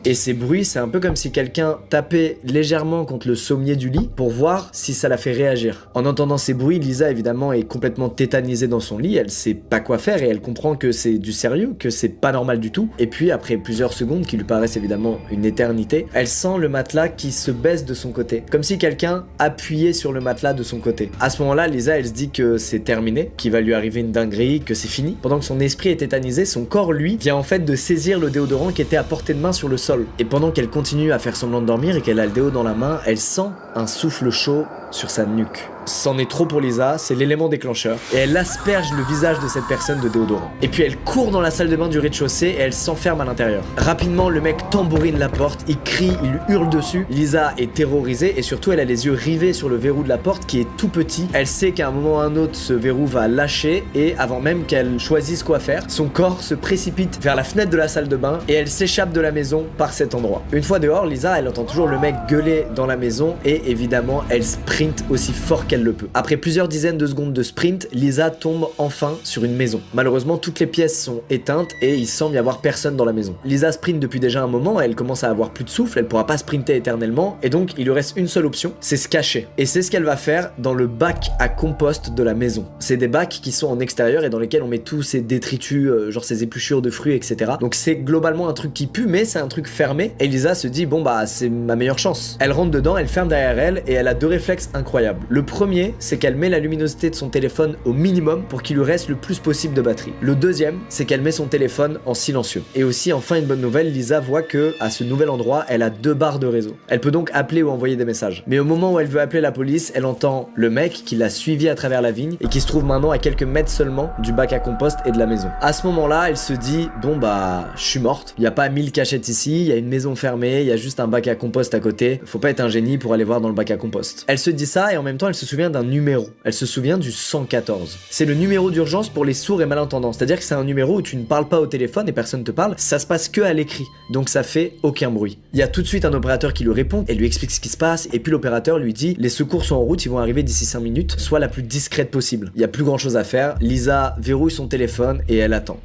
Et ces bruits, c'est un peu comme si quelqu'un tapait légèrement contre le sommier du lit pour voir si ça la fait réagir. En entendant ces bruits, Lisa évidemment est complètement tétanisée dans son lit, elle sait pas quoi faire et elle comprend que c'est du sérieux, que c'est pas normal du tout. Et puis après plusieurs secondes, qui lui paraissent évidemment une éternité, elle sent le matelas qui se baisse de son côté, comme si quelqu'un appuyait sur le matelas de son côté. À ce moment-là, Lisa elle se dit que c'est terminé, qu'il va lui arriver une dinguerie, que c'est fini. Pendant que son esprit est tétanisé, son corps lui vient en fait de saisir le déodorant qui était à portée de main sur le sol. Et pendant qu'elle continue à faire semblant de dormir et qu'elle a le déo dans la main, elle sent un souffle chaud sur sa nuque. C'en est trop pour Lisa, c'est l'élément déclencheur, et elle asperge le visage de cette personne de déodorant. Et puis elle court dans la salle de bain du rez-de-chaussée et elle s'enferme à l'intérieur. Rapidement, le mec tambourine la porte, il crie, il lui hurle dessus. Lisa est terrorisée et surtout elle a les yeux rivés sur le verrou de la porte qui est tout petit. Elle sait qu'à un moment ou à un autre, ce verrou va lâcher et avant même qu'elle choisisse quoi faire, son corps se précipite vers la fenêtre de la salle de bain et elle s'échappe de la maison par cet endroit. Une fois dehors, Lisa, elle entend toujours le mec gueuler dans la maison et évidemment, elle sprint aussi fort qu'elle le peut. Après plusieurs dizaines de secondes de sprint, Lisa tombe enfin sur une maison. Malheureusement, toutes les pièces sont éteintes et il semble y avoir personne dans la maison. Lisa sprint depuis déjà un moment, elle commence à avoir plus de souffle, elle pourra pas sprinter éternellement et donc il lui reste une seule option, c'est se cacher. Et c'est ce qu'elle va faire dans le bac à compost de la maison. C'est des bacs qui sont en extérieur et dans lesquels on met tous ces détritus, genre ces épluchures de fruits, etc. Donc c'est globalement un truc qui pue, mais c'est un truc fermé. Et Lisa se dit bon bah c'est ma meilleure chance. Elle rentre dedans, elle ferme derrière elle et elle a deux réflexes incroyables. Le premier, c'est qu'elle met la luminosité de son téléphone au minimum pour qu'il lui reste le plus possible de batterie. Le deuxième, c'est qu'elle met son téléphone en silencieux. Et aussi, enfin une bonne nouvelle, Lisa voit que à ce nouvel endroit, elle a 2 barres de réseau. Elle peut donc appeler ou envoyer des messages. Mais au moment où elle veut appeler la police, elle entend le mec qui l'a suivi à travers la vigne et qui se trouve maintenant à quelques mètres seulement du bac à compost et de la maison. À ce moment-là, elle se dit bon bah je suis morte. Il y a pas 1000 cachettes ici, il y a une maison fermée, il y a juste un bac à compost à côté. Faut pas être un génie pour aller voir dans le bac à compost. Elle se dit ça et en même temps elle se souvient d'un numéro. Elle se souvient du 114. C'est le numéro d'urgence pour les sourds et malentendants. C'est-à-dire que c'est un numéro où tu ne parles pas au téléphone et personne te parle. Ça se passe que à l'écrit. Donc ça fait aucun bruit. Il y a tout de suite un opérateur qui lui répond et lui explique ce qui se passe. Et puis l'opérateur lui dit les secours sont en route, ils vont arriver d'ici 5 minutes. Sois la plus discrète possible. Il y a plus grand chose à faire. Lisa verrouille son téléphone et elle attend.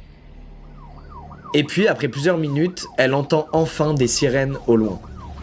Et puis après plusieurs minutes, elle entend enfin des sirènes au loin.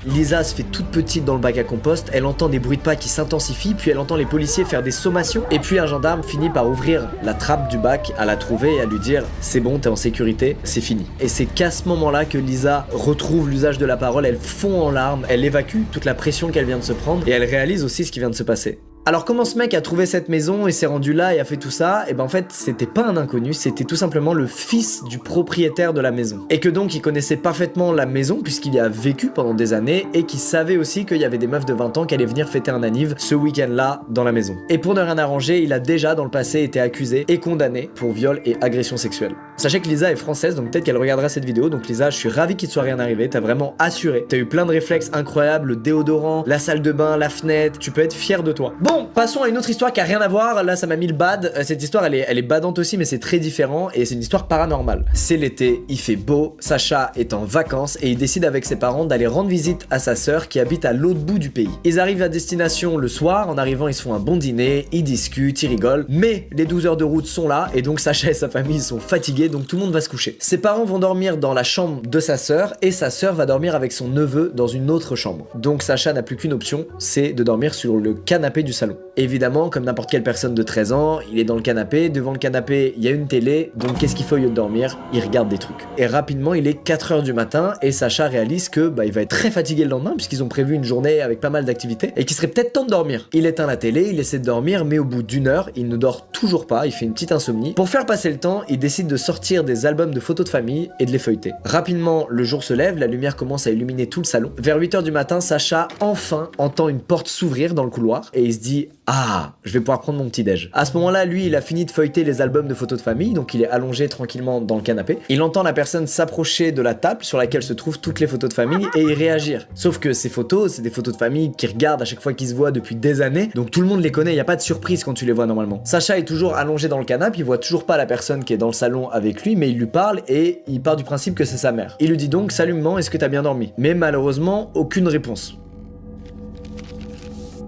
Lisa se fait toute petite dans le bac à compost, elle entend des bruits de pas qui s'intensifient, puis elle entend les policiers faire des sommations, et puis un gendarme finit par ouvrir la trappe du bac, à la trouver et à lui dire « c'est bon, t'es en sécurité, c'est fini ». Et c'est qu'à ce moment-là que Lisa retrouve l'usage de la parole, elle fond en larmes, elle évacue toute la pression qu'elle vient de se prendre, et elle réalise aussi ce qui vient de se passer. Alors comment ce mec a trouvé cette maison et s'est rendu là et a fait tout ça? Et ben en fait c'était pas un inconnu, c'était tout simplement le fils du propriétaire de la maison. Et que donc il connaissait parfaitement la maison puisqu'il y a vécu pendant des années et qu'il savait aussi qu'il y avait des meufs de 20 ans qui allaient venir fêter un anniv ce week-end là dans la maison. Et pour ne rien arranger, il a déjà dans le passé été accusé et condamné pour viol et agression sexuelle. Sachez que Lisa est française donc peut-être qu'elle regardera cette vidéo, donc Lisa je suis ravi qu'il te soit rien arrivé, t'as vraiment assuré, t'as eu plein de réflexes incroyables, le déodorant, la salle de bain, la fenêtre, tu peux être fier de toi. Bon, passons à une autre histoire qui a rien à voir, là ça m'a mis le bad, cette histoire elle est badante aussi mais c'est très différent et c'est une histoire paranormale. C'est l'été, il fait beau, Sacha est en vacances et il décide avec ses parents d'aller rendre visite à sa sœur qui habite à l'autre bout du pays. Ils arrivent à destination le soir, en arrivant ils se font un bon dîner, ils discutent, ils rigolent, mais les 12 heures de route sont là et donc Sacha et sa famille sont fatigués donc tout le monde va se coucher. Ses parents vont dormir dans la chambre de sa sœur et sa sœur va dormir avec son neveu dans une autre chambre. Donc Sacha n'a plus qu'une option, c'est de dormir sur le canapé du salon. Évidemment, comme n'importe quelle personne de 13 ans, il est dans le canapé, devant le canapé, il y a une télé, donc qu'est-ce qu'il fait au lieu de dormir? Il regarde des trucs. Et rapidement, il est 4 heures du matin et Sacha réalise que il va être très fatigué le lendemain puisqu'ils ont prévu une journée avec pas mal d'activités et qu'il serait peut-être temps de dormir. Il éteint la télé, il essaie de dormir, mais au bout d'une heure, il ne dort toujours pas, il fait une petite insomnie. Pour faire passer le temps, il décide de sortir des albums de photos de famille et de les feuilleter. Rapidement, le jour se lève, la lumière commence à illuminer tout le salon. Vers 8 heures du matin, Sacha enfin entend une porte s'ouvrir dans le couloir et il se dit « Ah, je vais pouvoir prendre mon petit déj ». À ce moment-là, lui, il a fini de feuilleter les albums de photos de famille, donc il est allongé tranquillement dans le canapé. Il entend la personne s'approcher de la table sur laquelle se trouvent toutes les photos de famille et y réagir. Sauf que ces photos, c'est des photos de famille qu'ils regardent à chaque fois qu'ils se voient depuis des années, donc tout le monde les connaît, il n'y a pas de surprise quand tu les vois normalement. Sacha est toujours allongé dans le canapé, il voit toujours pas la personne qui est dans le salon avec lui, mais il lui parle et il part du principe que c'est sa mère. Il lui dit donc « Salut maman, est-ce que t'as bien dormi ?» Mais malheureusement, aucune réponse.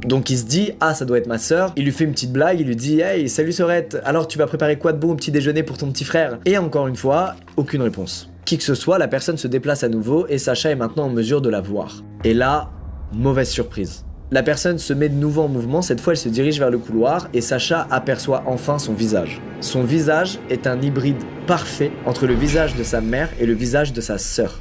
Donc il se dit « Ah, ça doit être ma sœur », il lui fait une petite blague, il lui dit « Hey, salut Sorette, alors tu vas préparer quoi de bon au petit déjeuner pour ton petit frère ?» Et encore une fois, aucune réponse. Qui que ce soit, la personne se déplace à nouveau et Sacha est maintenant en mesure de la voir. Et là, mauvaise surprise. La personne se met de nouveau en mouvement, cette fois elle se dirige vers le couloir et Sacha aperçoit enfin son visage. Son visage est un hybride parfait entre le visage de sa mère et le visage de sa sœur.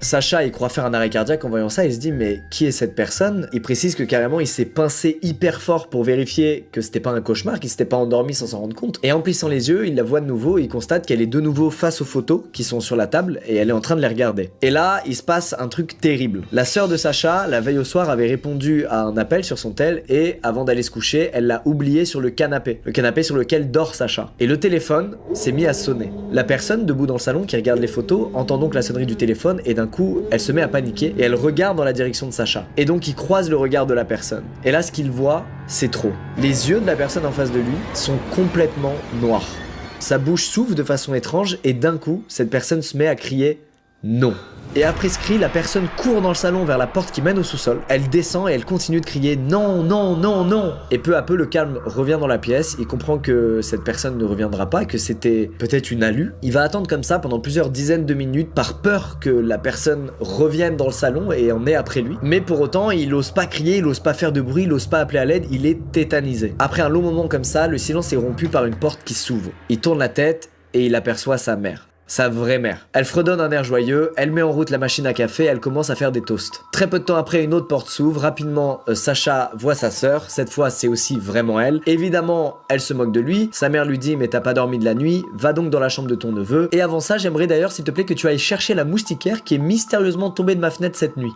Sacha il croit faire un arrêt cardiaque en voyant ça, il se dit mais qui est cette personne? Il précise que carrément il s'est pincé hyper fort pour vérifier que c'était pas un cauchemar, qu'il s'était pas endormi sans s'en rendre compte. Et en plissant les yeux, il la voit de nouveau et il constate qu'elle est de nouveau face aux photos qui sont sur la table et elle est en train de les regarder. Et là, il se passe un truc terrible. La sœur de Sacha, la veille au soir, avait répondu à un appel sur son tel et avant d'aller se coucher, elle l'a oublié sur le canapé sur lequel dort Sacha. Et le téléphone s'est mis à sonner. La personne debout dans le salon qui regarde les photos entend donc la sonnerie du téléphone et d'un coup, elle se met à paniquer et elle regarde dans la direction de Sacha. Et donc il croise le regard de la personne. Et là, ce qu'il voit, c'est trop. Les yeux de la personne en face de lui sont complètement noirs. Sa bouche s'ouvre de façon étrange et d'un coup, cette personne se met à crier « Non ». Et après ce cri, la personne court dans le salon vers la porte qui mène au sous-sol. Elle descend et elle continue de crier « Non, non, non, non ». Et peu à peu, le calme revient dans la pièce. Il comprend que cette personne ne reviendra pas, que c'était peut-être une alu. Il va attendre comme ça pendant plusieurs dizaines de minutes par peur que la personne revienne dans le salon et en ait après lui. Mais pour autant, il ose pas crier, il ose pas faire de bruit, il ose pas appeler à l'aide, il est tétanisé. Après un long moment comme ça, le silence est rompu par une porte qui s'ouvre. Il tourne la tête et il aperçoit sa mère. Sa vraie mère. Elle fredonne un air joyeux, elle met en route la machine à café, elle commence à faire des toasts. Très peu de temps après, une autre porte s'ouvre, rapidement Sacha voit sa sœur, cette fois c'est aussi vraiment elle. Évidemment, elle se moque de lui, sa mère lui dit mais t'as pas dormi de la nuit, va donc dans la chambre de ton neveu. Et avant ça, j'aimerais d'ailleurs s'il te plaît que tu ailles chercher la moustiquaire qui est mystérieusement tombée de ma fenêtre cette nuit.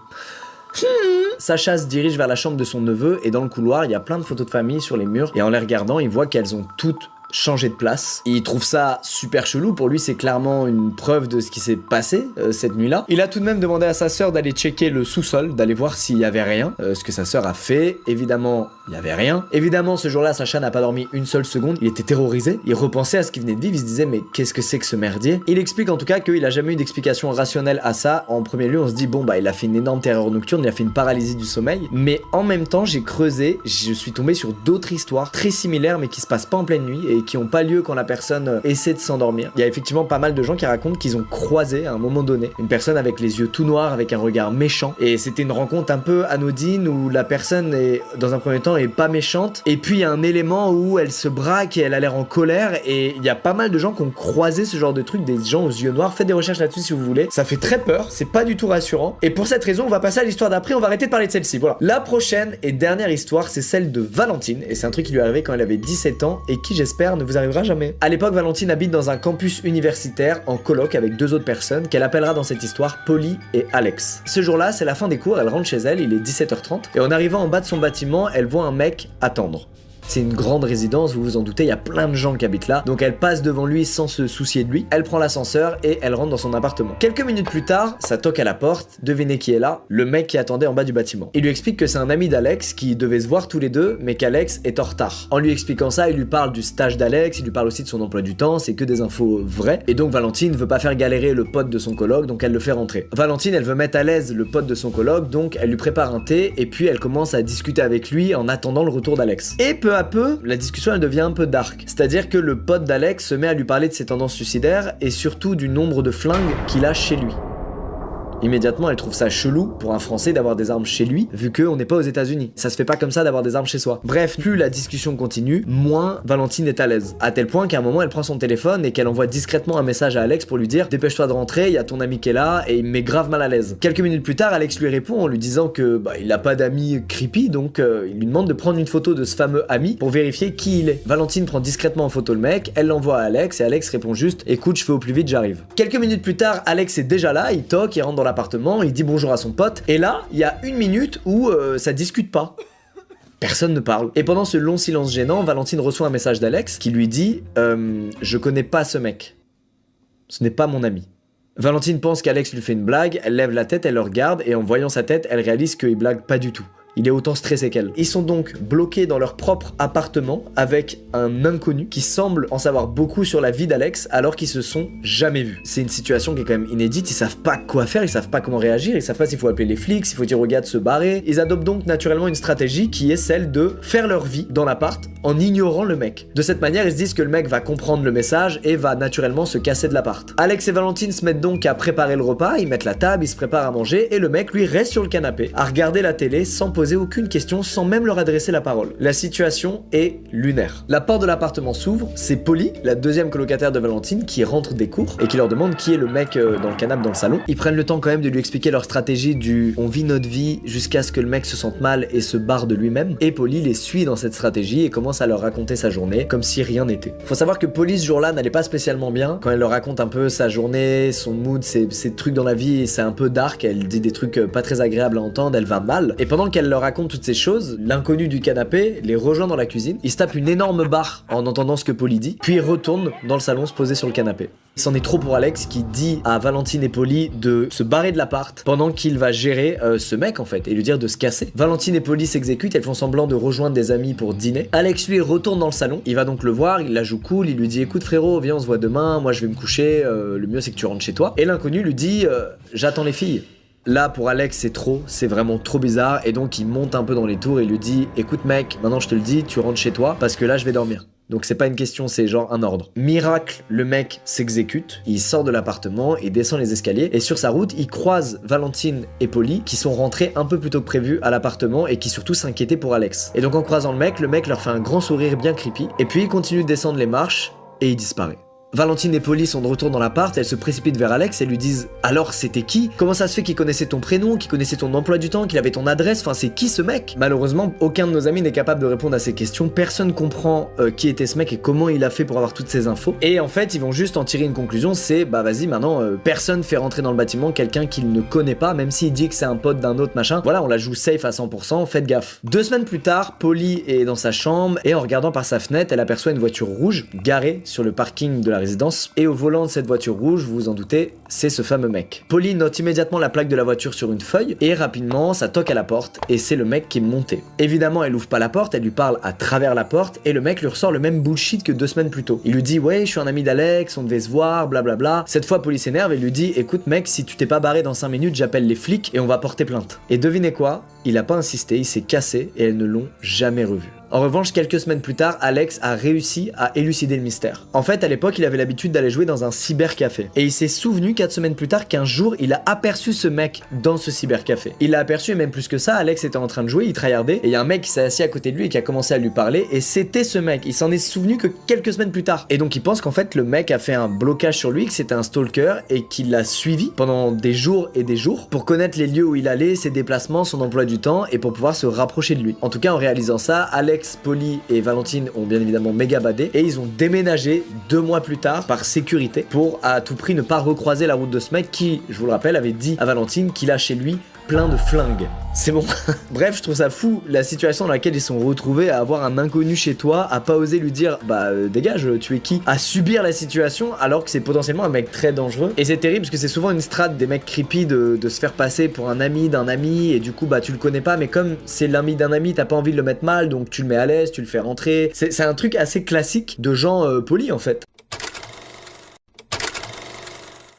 Sacha se dirige vers la chambre de son neveu et dans le couloir, il y a plein de photos de famille sur les murs et en les regardant, il voit qu'elles ont toutes changer de place. Il trouve ça super chelou, pour lui c'est clairement une preuve de ce qui s'est passé cette nuit-là. Il a tout de même demandé à sa sœur d'aller checker le sous-sol, d'aller voir s'il y avait rien, ce que sa sœur a fait. Évidemment, il y avait rien. Évidemment, ce jour-là, Sacha n'a pas dormi une seule seconde, il était terrorisé, il repensait à ce qu'il venait de vivre, il se disait mais qu'est-ce que c'est que ce merdier? Il explique en tout cas qu'il a jamais eu d'explication rationnelle à ça. En premier lieu, on se dit bon bah il a fait une énorme terreur nocturne, il a fait une paralysie du sommeil, mais en même temps j'ai creusé, je suis tombé sur d'autres histoires très similaires mais qui se passent pas en pleine nuit et et qui ont pas lieu quand la personne essaie de s'endormir. Il y a effectivement pas mal de gens qui racontent qu'ils ont croisé à un moment donné une personne avec les yeux tout noirs, avec un regard méchant, et c'était une rencontre un peu anodine où la personne est, dans un premier temps, est pas méchante, et puis il y a un élément où elle se braque et elle a l'air en colère, et il y a pas mal de gens qui ont croisé ce genre de truc, des gens aux yeux noirs. Faites des recherches là-dessus si vous voulez, ça fait très peur, c'est pas du tout rassurant, et pour cette raison on va passer à l'histoire d'après, on va arrêter de parler de celle-ci, voilà. La prochaine et dernière histoire, c'est celle de Valentine, et c'est un truc qui lui est arrivé quand elle avait 17 ans, et qui j'espère ne vous arrivera jamais. À l'époque, Valentine habite dans un campus universitaire en coloc avec 2 autres personnes qu'elle appellera dans cette histoire Polly et Alex. Ce jour-là, c'est la fin des cours, elle rentre chez elle, il est 17h30, et en arrivant en bas de son bâtiment, elle voit un mec attendre. C'est une grande résidence, vous vous en doutez, il y a plein de gens qui habitent là, donc elle passe devant lui sans se soucier de lui, elle prend l'ascenseur et elle rentre dans son appartement. Quelques minutes plus tard, ça toque à la porte, devinez qui est là? Le mec qui attendait en bas du bâtiment. Il lui explique que c'est un ami d'Alex qui devait se voir tous les deux, mais qu'Alex est en retard. En lui expliquant ça, il lui parle du stage d'Alex, il lui parle aussi de son emploi du temps, c'est que des infos vraies, et donc Valentine veut pas faire galérer le pote de son coloc, donc elle le fait rentrer. Valentine, elle veut mettre à l'aise le pote de son coloc, donc elle lui prépare un thé, et puis elle commence à discuter avec lui en attendant le retour d'Alex. Et peu à peu, la discussion elle devient un peu dark. C'est-à-dire que le pote d'Alex se met à lui parler de ses tendances suicidaires et surtout du nombre de flingues qu'il a chez lui. Immédiatement, elle trouve ça chelou pour un Français d'avoir des armes chez lui, vu qu'on n'est pas aux États-Unis. Ça se fait pas comme ça d'avoir des armes chez soi. Bref, plus la discussion continue, moins Valentine est à l'aise. À tel point qu'à un moment, elle prend son téléphone et qu'elle envoie discrètement un message à Alex pour lui dire dépêche-toi de rentrer, il y a ton ami qui est là et il me met grave mal à l'aise. Quelques minutes plus tard, Alex lui répond en lui disant que il a pas d'amis creepy, donc il lui demande de prendre une photo de ce fameux ami pour vérifier qui il est. Valentine prend discrètement en photo le mec, elle l'envoie à Alex et Alex répond juste écoute, je fais au plus vite, j'arrive. Quelques minutes plus tard, Alex est déjà là, il toque, il rentre dans l'appartement, il dit bonjour à son pote, et là, il y a une minute où ça discute pas. Personne ne parle. Et pendant ce long silence gênant, Valentine reçoit un message d'Alex qui lui dit je connais pas ce mec. Ce n'est pas mon ami. Valentine pense qu'Alex lui fait une blague, elle lève la tête, elle le regarde, et en voyant sa tête, elle réalise qu'il blague pas du tout. Il est autant stressé qu'elle. Ils sont donc bloqués dans leur propre appartement avec un inconnu qui semble en savoir beaucoup sur la vie d'Alex alors qu'ils se sont jamais vus. C'est une situation qui est quand même inédite, ils savent pas quoi faire, ils savent pas comment réagir, ils savent pas s'il faut appeler les flics, s'il faut dire au gars de se barrer. Ils adoptent donc naturellement une stratégie qui est celle de faire leur vie dans l'appart en ignorant le mec. De cette manière, ils se disent que le mec va comprendre le message et va naturellement se casser de l'appart. Alex et Valentine se mettent donc à préparer le repas, ils mettent la table, ils se préparent à manger et le mec lui reste sur le canapé à regarder la télé sans poser aucune question, sans même leur adresser la parole. La situation est lunaire. La porte de l'appartement s'ouvre, c'est Polly, la deuxième colocataire de Valentine, qui rentre des cours et qui leur demande qui est le mec dans le canapé dans le salon. Ils prennent le temps quand même de lui expliquer leur stratégie du on vit notre vie jusqu'à ce que le mec se sente mal et se barre de lui-même. Et Polly les suit dans cette stratégie et commence à leur raconter sa journée comme si rien n'était. Faut savoir que Polly ce jour-là n'allait pas spécialement bien. Quand elle leur raconte un peu sa journée, son mood, ses trucs dans la vie, c'est un peu dark, elle dit des trucs pas très agréables à entendre, elle va mal. Et pendant qu'elle leur raconte toutes ces choses, l'inconnu du canapé les rejoint dans la cuisine, il se tape une énorme barre en entendant ce que Polly dit, puis il retourne dans le salon se poser sur le canapé. C'en est trop pour Alex qui dit à Valentine et Polly de se barrer de l'appart pendant qu'il va gérer ce mec en fait et lui dire de se casser. Valentine et Polly s'exécutent, elles font semblant de rejoindre des amis pour dîner. Alex lui retourne dans le salon, il va donc le voir, il la joue cool, il lui dit écoute frérot viens on se voit demain, moi je vais me coucher, le mieux c'est que tu rentres chez toi. Et l'inconnu lui dit j'attends les filles. Là pour Alex c'est trop, c'est vraiment trop bizarre et donc il monte un peu dans les tours et lui dit écoute mec, maintenant je te le dis, tu rentres chez toi parce que là je vais dormir. Donc c'est pas une question, c'est genre un ordre. Miracle, le mec s'exécute, il sort de l'appartement, il descend les escaliers et sur sa route il croise Valentine et Polly qui sont rentrés un peu plus tôt que prévu à l'appartement et qui surtout s'inquiétaient pour Alex. Et donc en croisant le mec leur fait un grand sourire bien creepy et puis il continue de descendre les marches et il disparaît. Valentine et Polly sont de retour dans l'appart, elles se précipitent vers Alex et lui disent « Alors c'était qui? Comment ça se fait qu'il connaissait ton prénom, qu'il connaissait ton emploi du temps, qu'il avait ton adresse? Enfin c'est qui ce mec ?» Malheureusement, aucun de nos amis n'est capable de répondre à ces questions, personne comprend qui était ce mec et comment il a fait pour avoir toutes ces infos. Et en fait, ils vont juste en tirer une conclusion, c'est bah vas-y maintenant, personne fait rentrer dans le bâtiment quelqu'un qu'il ne connaît pas, même s'il dit que c'est un pote d'un autre machin. Voilà, on la joue safe à 100%, faites gaffe. 2 semaines plus tard, Polly est dans sa chambre et en regardant par sa fenêtre, elle aperçoit une voiture rouge garée sur le parking de la résidence et au volant de cette voiture rouge, vous vous en doutez, c'est ce fameux mec. Polly note immédiatement la plaque de la voiture sur une feuille et rapidement ça toque à la porte et c'est le mec qui est monté. Évidemment elle ouvre pas la porte, elle lui parle à travers la porte et le mec lui ressort le même bullshit que 2 semaines plus tôt. Il lui dit ouais je suis un ami d'Alex, on devait se voir, blablabla. Cette fois Polly s'énerve et lui dit écoute mec si tu t'es pas barré dans 5 minutes j'appelle les flics et on va porter plainte. Et devinez quoi, il a pas insisté, il s'est cassé et elles ne l'ont jamais revu. En revanche, quelques semaines plus tard, Alex a réussi à élucider le mystère. En fait, à l'époque, il avait l'habitude d'aller jouer dans un cybercafé. Et il s'est souvenu 4 semaines plus tard qu'un jour, il a aperçu ce mec dans ce cybercafé. Il l'a aperçu et même plus que ça, Alex était en train de jouer, il tryhardait, et il y a un mec qui s'est assis à côté de lui et qui a commencé à lui parler, et c'était ce mec. Il s'en est souvenu que quelques semaines plus tard. Et donc il pense qu'en fait, le mec a fait un blocage sur lui, que c'était un stalker, et qu'il l'a suivi pendant des jours et des jours pour connaître les lieux où il allait, ses déplacements, son emploi du temps, et pour pouvoir se rapprocher de lui. En tout cas, en réalisant ça, Alex, Polly et Valentine ont bien évidemment méga badé, et ils ont déménagé 2 mois plus tard par sécurité pour à tout prix ne pas recroiser la route de ce mec qui, je vous le rappelle, avait dit à Valentine qu'il a chez lui plein de flingues. C'est bon. Bref, je trouve ça fou la situation dans laquelle ils sont retrouvés à avoir un inconnu chez toi, à pas oser lui dire dégage, tu es qui, à subir la situation alors que c'est potentiellement un mec très dangereux. Et c'est terrible parce que c'est souvent une strate des mecs creepy de se faire passer pour un ami d'un ami, et du coup tu le connais pas, mais comme c'est l'ami d'un ami, t'as pas envie de le mettre mal, donc tu le mets à l'aise, tu le fais rentrer. C'est un truc assez classique de gens polis en fait.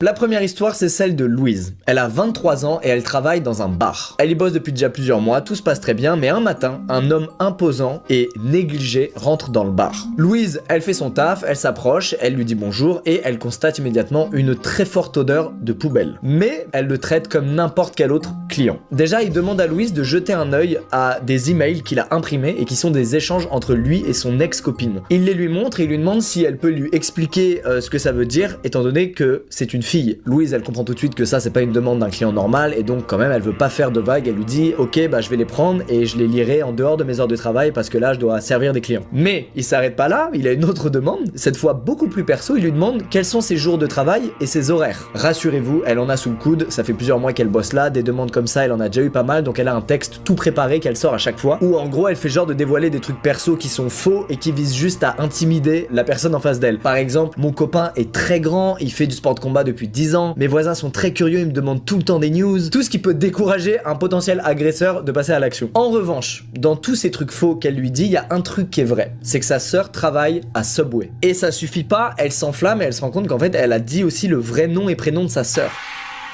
La première histoire, c'est celle de Louise. Elle a 23 ans et elle travaille dans un bar. Elle y bosse depuis déjà plusieurs mois, tout se passe très bien, mais un matin, un homme imposant et négligé rentre dans le bar. Louise, elle fait son taf, elle s'approche, elle lui dit bonjour et elle constate immédiatement une très forte odeur de poubelle. Mais elle le traite comme n'importe quel autre client. Déjà, il demande à Louise de jeter un œil à des emails qu'il a imprimés et qui sont des échanges entre lui et son ex-copine. Il les lui montre et il lui demande si elle peut lui expliquer ce que ça veut dire, étant donné que c'est une fille. Louise, elle comprend tout de suite que ça c'est pas une demande d'un client normal, et donc quand même elle veut pas faire de vagues. Elle lui dit ok, je vais les prendre et je les lirai en dehors de mes heures de travail parce que là je dois servir des clients. Mais il s'arrête pas là, il a une autre demande, cette fois beaucoup plus perso. Il lui demande quels sont ses jours de travail et ses horaires. Rassurez-vous, elle en a sous le coude, ça fait plusieurs mois qu'elle bosse là, des demandes comme ça elle en a déjà eu pas mal, donc elle a un texte tout préparé qu'elle sort à chaque fois, où en gros elle fait genre de dévoiler des trucs perso qui sont faux et qui visent juste à intimider la personne en face d'elle. Par exemple, mon copain est très grand, il fait du sport de combat depuis 10 ans, mes voisins sont très curieux, ils me demandent tout le temps des news, tout ce qui peut décourager un potentiel agresseur de passer à l'action. En revanche, dans tous ces trucs faux qu'elle lui dit, il y a un truc qui est vrai, c'est que sa sœur travaille à Subway. Et ça suffit pas, elle s'enflamme et elle se rend compte qu'en fait elle a dit aussi le vrai nom et prénom de sa sœur.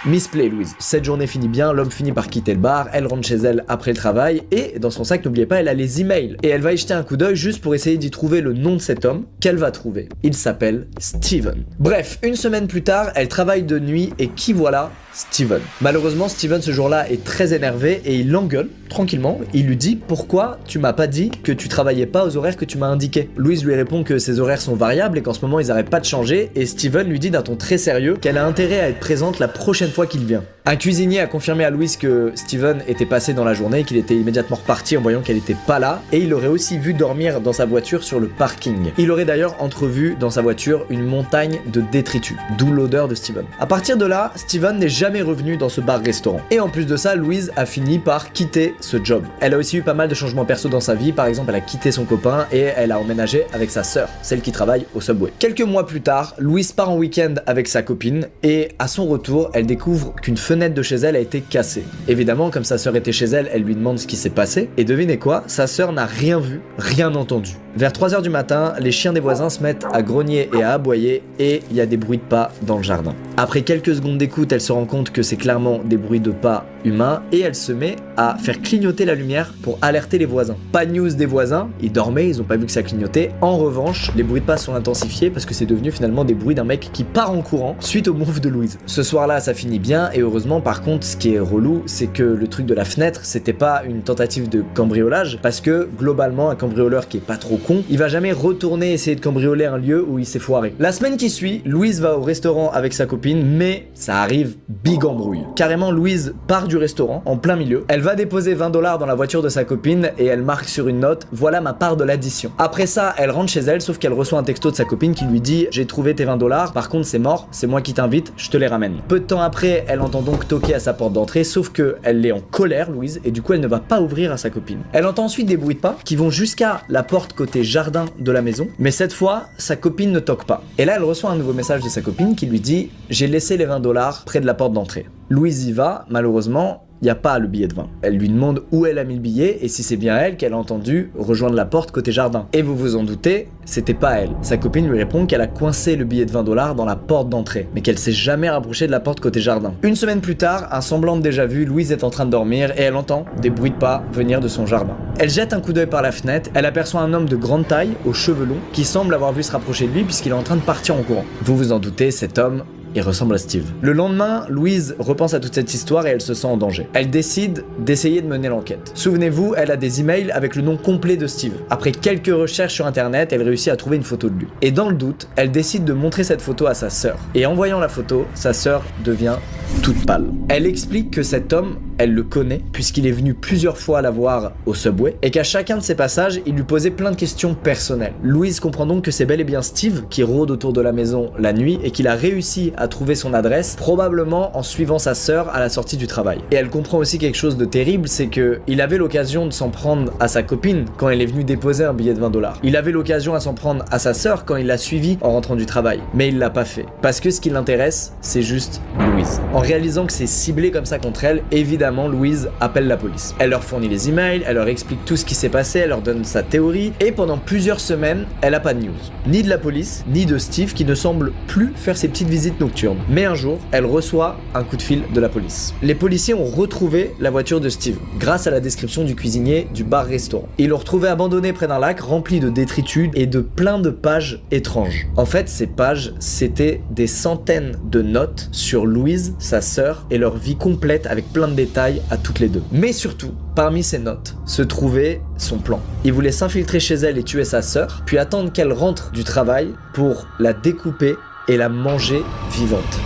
Misplay Louise. Cette journée finit bien, l'homme finit par quitter le bar, elle rentre chez elle après le travail, et dans son sac, n'oubliez pas, elle a les emails. Et elle va y jeter un coup d'œil juste pour essayer d'y trouver le nom de cet homme qu'elle va trouver. Il s'appelle Steven. Bref, une semaine plus tard, elle travaille de nuit, et qui voilà? Steven. Malheureusement, Steven ce jour-là est très énervé et il l'engueule tranquillement. Il lui dit pourquoi tu m'as pas dit que tu travaillais pas aux horaires que tu m'as indiqués. Louise lui répond que ses horaires sont variables et qu'en ce moment ils arrêtent pas de changer, et Steven lui dit d'un ton très sérieux qu'elle a intérêt à être présente la prochaine fois qu'il vient. Un cuisinier a confirmé à Louise que Steven était passé dans la journée et qu'il était immédiatement reparti en voyant qu'elle était pas là, et il aurait aussi vu dormir dans sa voiture sur le parking. Il aurait d'ailleurs entrevu dans sa voiture une montagne de détritus, d'où l'odeur de Steven. À partir de là, Steven n'est jamais revenu dans ce bar-restaurant. Et en plus de ça, Louise a fini par quitter ce job. Elle a aussi eu pas mal de changements perso dans sa vie, par exemple elle a quitté son copain et elle a emménagé avec sa sœur, celle qui travaille au Subway. Quelques mois plus tard, Louise part en week-end avec sa copine et à son retour, elle découvre qu'une fenêtre de chez elle a été cassée. Évidemment, comme sa sœur était chez elle, elle lui demande ce qui s'est passé et devinez quoi, sa sœur n'a rien vu, rien entendu. Vers 3h du matin, les chiens des voisins se mettent à grogner et à aboyer et il y a des bruits de pas dans le jardin. Après quelques secondes d'écoute, elle se rend compte que c'est clairement des bruits de pas humains et elle se met à faire clignoter la lumière pour alerter les voisins. Pas de news des voisins, ils dormaient, ils ont pas vu que ça clignotait. En revanche, les bruits de pas sont intensifiés parce que c'est devenu finalement des bruits d'un mec qui part en courant suite au move de Louise. Ce soir-là, ça finit bien et heureusement, par contre, ce qui est relou, c'est que le truc de la fenêtre, c'était pas une tentative de cambriolage parce que globalement, un cambrioleur qui est pas trop con, il va jamais retourner essayer de cambrioler un lieu où il s'est foiré. La semaine qui suit, Louise va au restaurant avec sa copine, mais ça arrive big embrouille. Carrément, Louise part du restaurant en plein milieu. Elle va déposer 20 $ dans la voiture de sa copine et elle marque sur une note: voilà ma part de l'addition. Après ça, elle rentre chez elle, sauf qu'elle reçoit un texto de sa copine qui lui dit: j'ai trouvé tes 20 $, par contre c'est mort, c'est moi qui t'invite, je te les ramène. Peu de temps après, elle entend donc toquer à sa porte d'entrée, sauf que elle est en colère, Louise, et du coup elle ne va pas ouvrir à sa copine. Elle entend ensuite des bruits de pas qui vont jusqu'à la porte côté jardin de la maison, mais cette fois, sa copine ne toque pas. Et là, elle reçoit un nouveau message de sa copine qui lui dit: j'ai laissé les 20 $ près de la porte d'entrée. Louise y va, malheureusement, il n'y a pas le billet de 20. Elle lui demande où elle a mis le billet et si c'est bien elle qu'elle a entendu rejoindre la porte côté jardin. Et vous vous en doutez, c'était pas elle. Sa copine lui répond qu'elle a coincé le billet de 20 $ dans la porte d'entrée, mais qu'elle s'est jamais rapprochée de la porte côté jardin. Une semaine plus tard, un semblant de déjà-vu, Louise est en train de dormir et elle entend des bruits de pas venir de son jardin. Elle jette un coup d'œil par la fenêtre, elle aperçoit un homme de grande taille, aux cheveux longs, qui semble avoir vu se rapprocher de lui puisqu'il est en train de partir en courant. Vous vous en doutez, cet homme, il ressemble à Steve. Le lendemain, Louise repense à toute cette histoire et elle se sent en danger. Elle décide d'essayer de mener l'enquête. Souvenez-vous, elle a des emails avec le nom complet de Steve. Après quelques recherches sur internet, elle réussit à trouver une photo de lui. Et dans le doute, elle décide de montrer cette photo à sa sœur. Et en voyant la photo, sa sœur devient toute pâle. Elle explique que cet homme, elle le connaît puisqu'il est venu plusieurs fois la voir au Subway et qu'à chacun de ses passages, il lui posait plein de questions personnelles. Louise comprend donc que c'est bel et bien Steve qui rôde autour de la maison la nuit et qu'il a réussi à trouver son adresse, probablement en suivant sa sœur à la sortie du travail. Et elle comprend aussi quelque chose de terrible, c'est que il avait l'occasion de s'en prendre à sa copine quand elle est venue déposer un billet de 20 $. Il avait l'occasion à s'en prendre à sa sœur quand il l'a suivie en rentrant du travail. Mais il l'a pas fait. Parce que ce qui l'intéresse, c'est juste Louise. En réalisant que c'est ciblé comme ça contre elle, évidemment, Louise appelle la police. Elle leur fournit les emails, elle leur explique tout ce qui s'est passé, elle leur donne sa théorie, et pendant plusieurs semaines, elle a pas de news. Ni de la police, ni de Steve qui ne semble plus faire ses petites visites nocturnes. Mais un jour, elle reçoit un coup de fil de la police. Les policiers ont retrouvé la voiture de Steve, grâce à la description du cuisinier du bar-restaurant. Ils l'ont retrouvé abandonné près d'un lac rempli de détritus et de plein de pages étranges. En fait, ces pages, c'était des centaines de notes sur Louise, sa sœur, et leur vie complète avec plein de détails à toutes les deux. Mais surtout, parmi ces notes, se trouvait son plan. Il voulait s'infiltrer chez elle et tuer sa sœur, puis attendre qu'elle rentre du travail pour la découper et la manger vivante.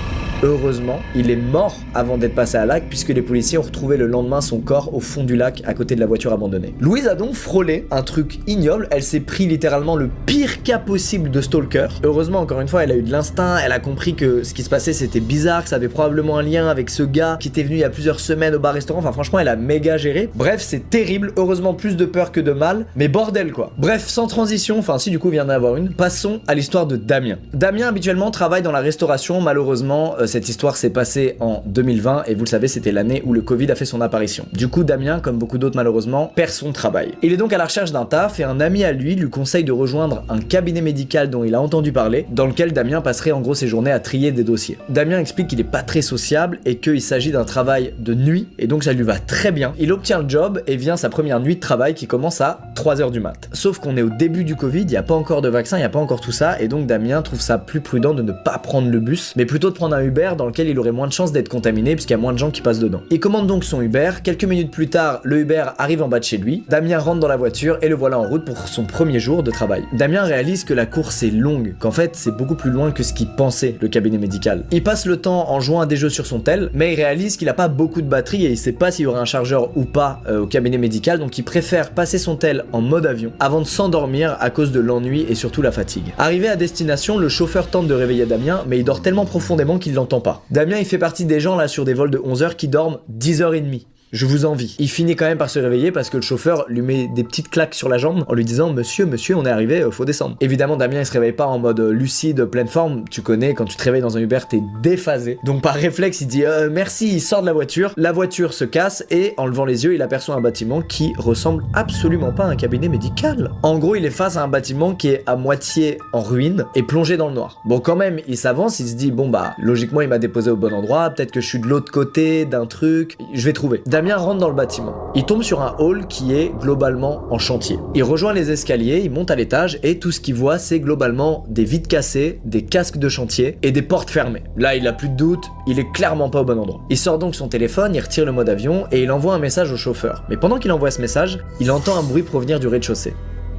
Heureusement, il est mort avant d'être passé à lac puisque les policiers ont retrouvé le lendemain son corps au fond du lac à côté de la voiture abandonnée. Louise a donc frôlé un truc ignoble, elle s'est pris littéralement le pire cas possible de stalker. Heureusement, encore une fois, elle a eu de l'instinct, elle a compris que ce qui se passait c'était bizarre, que ça avait probablement un lien avec ce gars qui était venu il y a plusieurs semaines au bar-restaurant, enfin franchement elle a méga géré. Bref, c'est terrible, heureusement plus de peur que de mal, mais bordel quoi. Bref, sans transition, enfin si du coup il vient d'en avoir une, passons à l'histoire de Damien. Damien habituellement travaille dans la restauration, malheureusement cette histoire s'est passée en 2020 et vous le savez, c'était l'année où le Covid a fait son apparition. Du coup, Damien, comme beaucoup d'autres malheureusement, perd son travail. Il est donc à la recherche d'un taf et un ami à lui conseille de rejoindre un cabinet médical dont il a entendu parler, dans lequel Damien passerait en gros ses journées à trier des dossiers. Damien explique qu'il est pas très sociable et qu'il s'agit d'un travail de nuit et donc ça lui va très bien. Il obtient le job et vient sa première nuit de travail qui commence à 3h du mat. Sauf qu'on est au début du Covid, il n'y a pas encore de vaccin, il n'y a pas encore tout ça et donc Damien trouve ça plus prudent de ne pas prendre le bus, mais plutôt de prendre un Uber dans lequel il aurait moins de chances d'être contaminé puisqu'il y a moins de gens qui passent dedans. Il commande donc son Uber, quelques minutes plus tard, le Uber arrive en bas de chez lui, Damien rentre dans la voiture et le voilà en route pour son premier jour de travail. Damien réalise que la course est longue, qu'en fait c'est beaucoup plus loin que ce qu'il pensait le cabinet médical. Il passe le temps en jouant à des jeux sur son tel, mais il réalise qu'il a pas beaucoup de batterie et il sait pas s'il y aura un chargeur ou pas au cabinet médical, donc il préfère passer son tel en mode avion avant de s'endormir à cause de l'ennui et surtout la fatigue. Arrivé à destination, le chauffeur tente de réveiller Damien, mais il dort tellement profondément qu'il l'entend pas. Damien il fait partie des gens là sur des vols de 11h qui dorment 10h30. Je vous envie. Il finit quand même par se réveiller parce que le chauffeur lui met des petites claques sur la jambe en lui disant monsieur, on est arrivé, faut descendre. Évidemment, Damien il se réveille pas en mode lucide, pleine forme. Tu connais, quand tu te réveilles dans un Uber, t'es déphasé. Donc par réflexe, il dit merci, il sort de la voiture se casse et en levant les yeux, il aperçoit un bâtiment qui ressemble absolument pas à un cabinet médical. En gros, il est face à un bâtiment qui est à moitié en ruine et plongé dans le noir. Bon, quand même, il s'avance, il se dit bon bah, logiquement, il m'a déposé au bon endroit, peut-être que je suis de l'autre côté d'un truc, je vais trouver. Damien rentre dans le bâtiment. Il tombe sur un hall qui est globalement en chantier. Il rejoint les escaliers, il monte à l'étage et tout ce qu'il voit c'est globalement des vitres cassées, des casques de chantier et des portes fermées. Là il a plus de doute, il est clairement pas au bon endroit. Il sort donc son téléphone, il retire le mode avion et il envoie un message au chauffeur. Mais pendant qu'il envoie ce message, il entend un bruit provenir du rez-de-chaussée.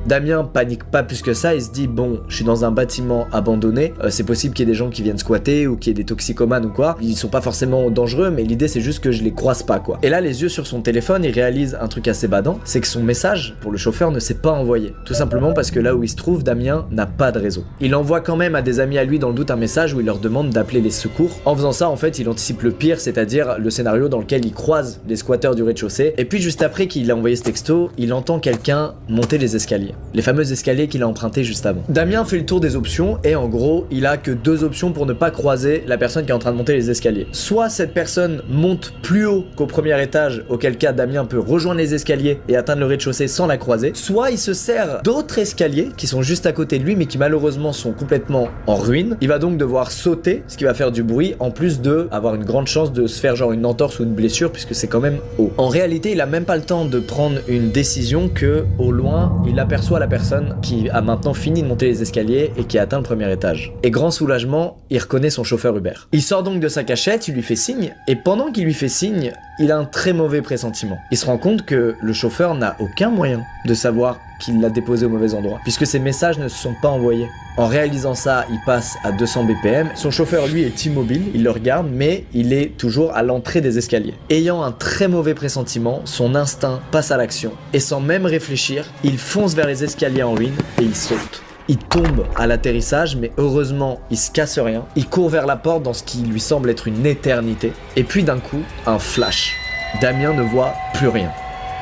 Damien panique pas plus que ça, il se dit bon, je suis dans un bâtiment abandonné, c'est possible qu'il y ait des gens qui viennent squatter ou qu'il y ait des toxicomanes ou quoi, ils sont pas forcément dangereux mais l'idée c'est juste que je les croise pas quoi. Et là les yeux sur son téléphone, il réalise un truc assez badant, c'est que son message pour le chauffeur ne s'est pas envoyé, tout simplement parce que là où il se trouve, Damien n'a pas de réseau. Il envoie quand même à des amis à lui dans le doute un message où il leur demande d'appeler les secours. En faisant ça en fait il anticipe le pire, c'est-à-dire le scénario dans lequel il croise les squatteurs du rez-de-chaussée et puis juste après qu'il a envoyé ce texto, il entend quelqu'un monter les escaliers. les fameux escaliers qu'il a empruntés juste avant. Damien fait le tour des options et en gros, il a que 2 options pour ne pas croiser la personne qui est en train de monter les escaliers. Soit cette personne monte plus haut qu'au premier étage, auquel cas Damien peut rejoindre les escaliers et atteindre le rez-de-chaussée sans la croiser, soit il se sert d'autres escaliers qui sont juste à côté de lui mais qui malheureusement sont complètement en ruine. Il va donc devoir sauter, ce qui va faire du bruit, en plus de avoir une grande chance de se faire genre une entorse ou une blessure puisque c'est quand même haut. En réalité, il a même pas le temps de prendre une décision que, au loin, il aperçoit la personne qui a maintenant fini de monter les escaliers et qui a atteint le premier étage. Et grand soulagement, il reconnaît son chauffeur Uber. Il sort donc de sa cachette, il lui fait signe, et pendant qu'il lui fait signe, il a un très mauvais pressentiment. Il se rend compte que le chauffeur n'a aucun moyen de savoir qu'il l'a déposé au mauvais endroit, puisque ses messages ne se sont pas envoyés. En réalisant ça, il passe à 200 BPM. Son chauffeur, lui, est immobile, il le regarde, mais il est toujours à l'entrée des escaliers. Ayant un très mauvais pressentiment, son instinct passe à l'action, et sans même réfléchir, il fonce vers les escaliers en ruine et il saute. Il tombe à l'atterrissage, mais heureusement, il se casse rien. Il court vers la porte dans ce qui lui semble être une éternité. Et puis d'un coup, un flash. Damien ne voit plus rien.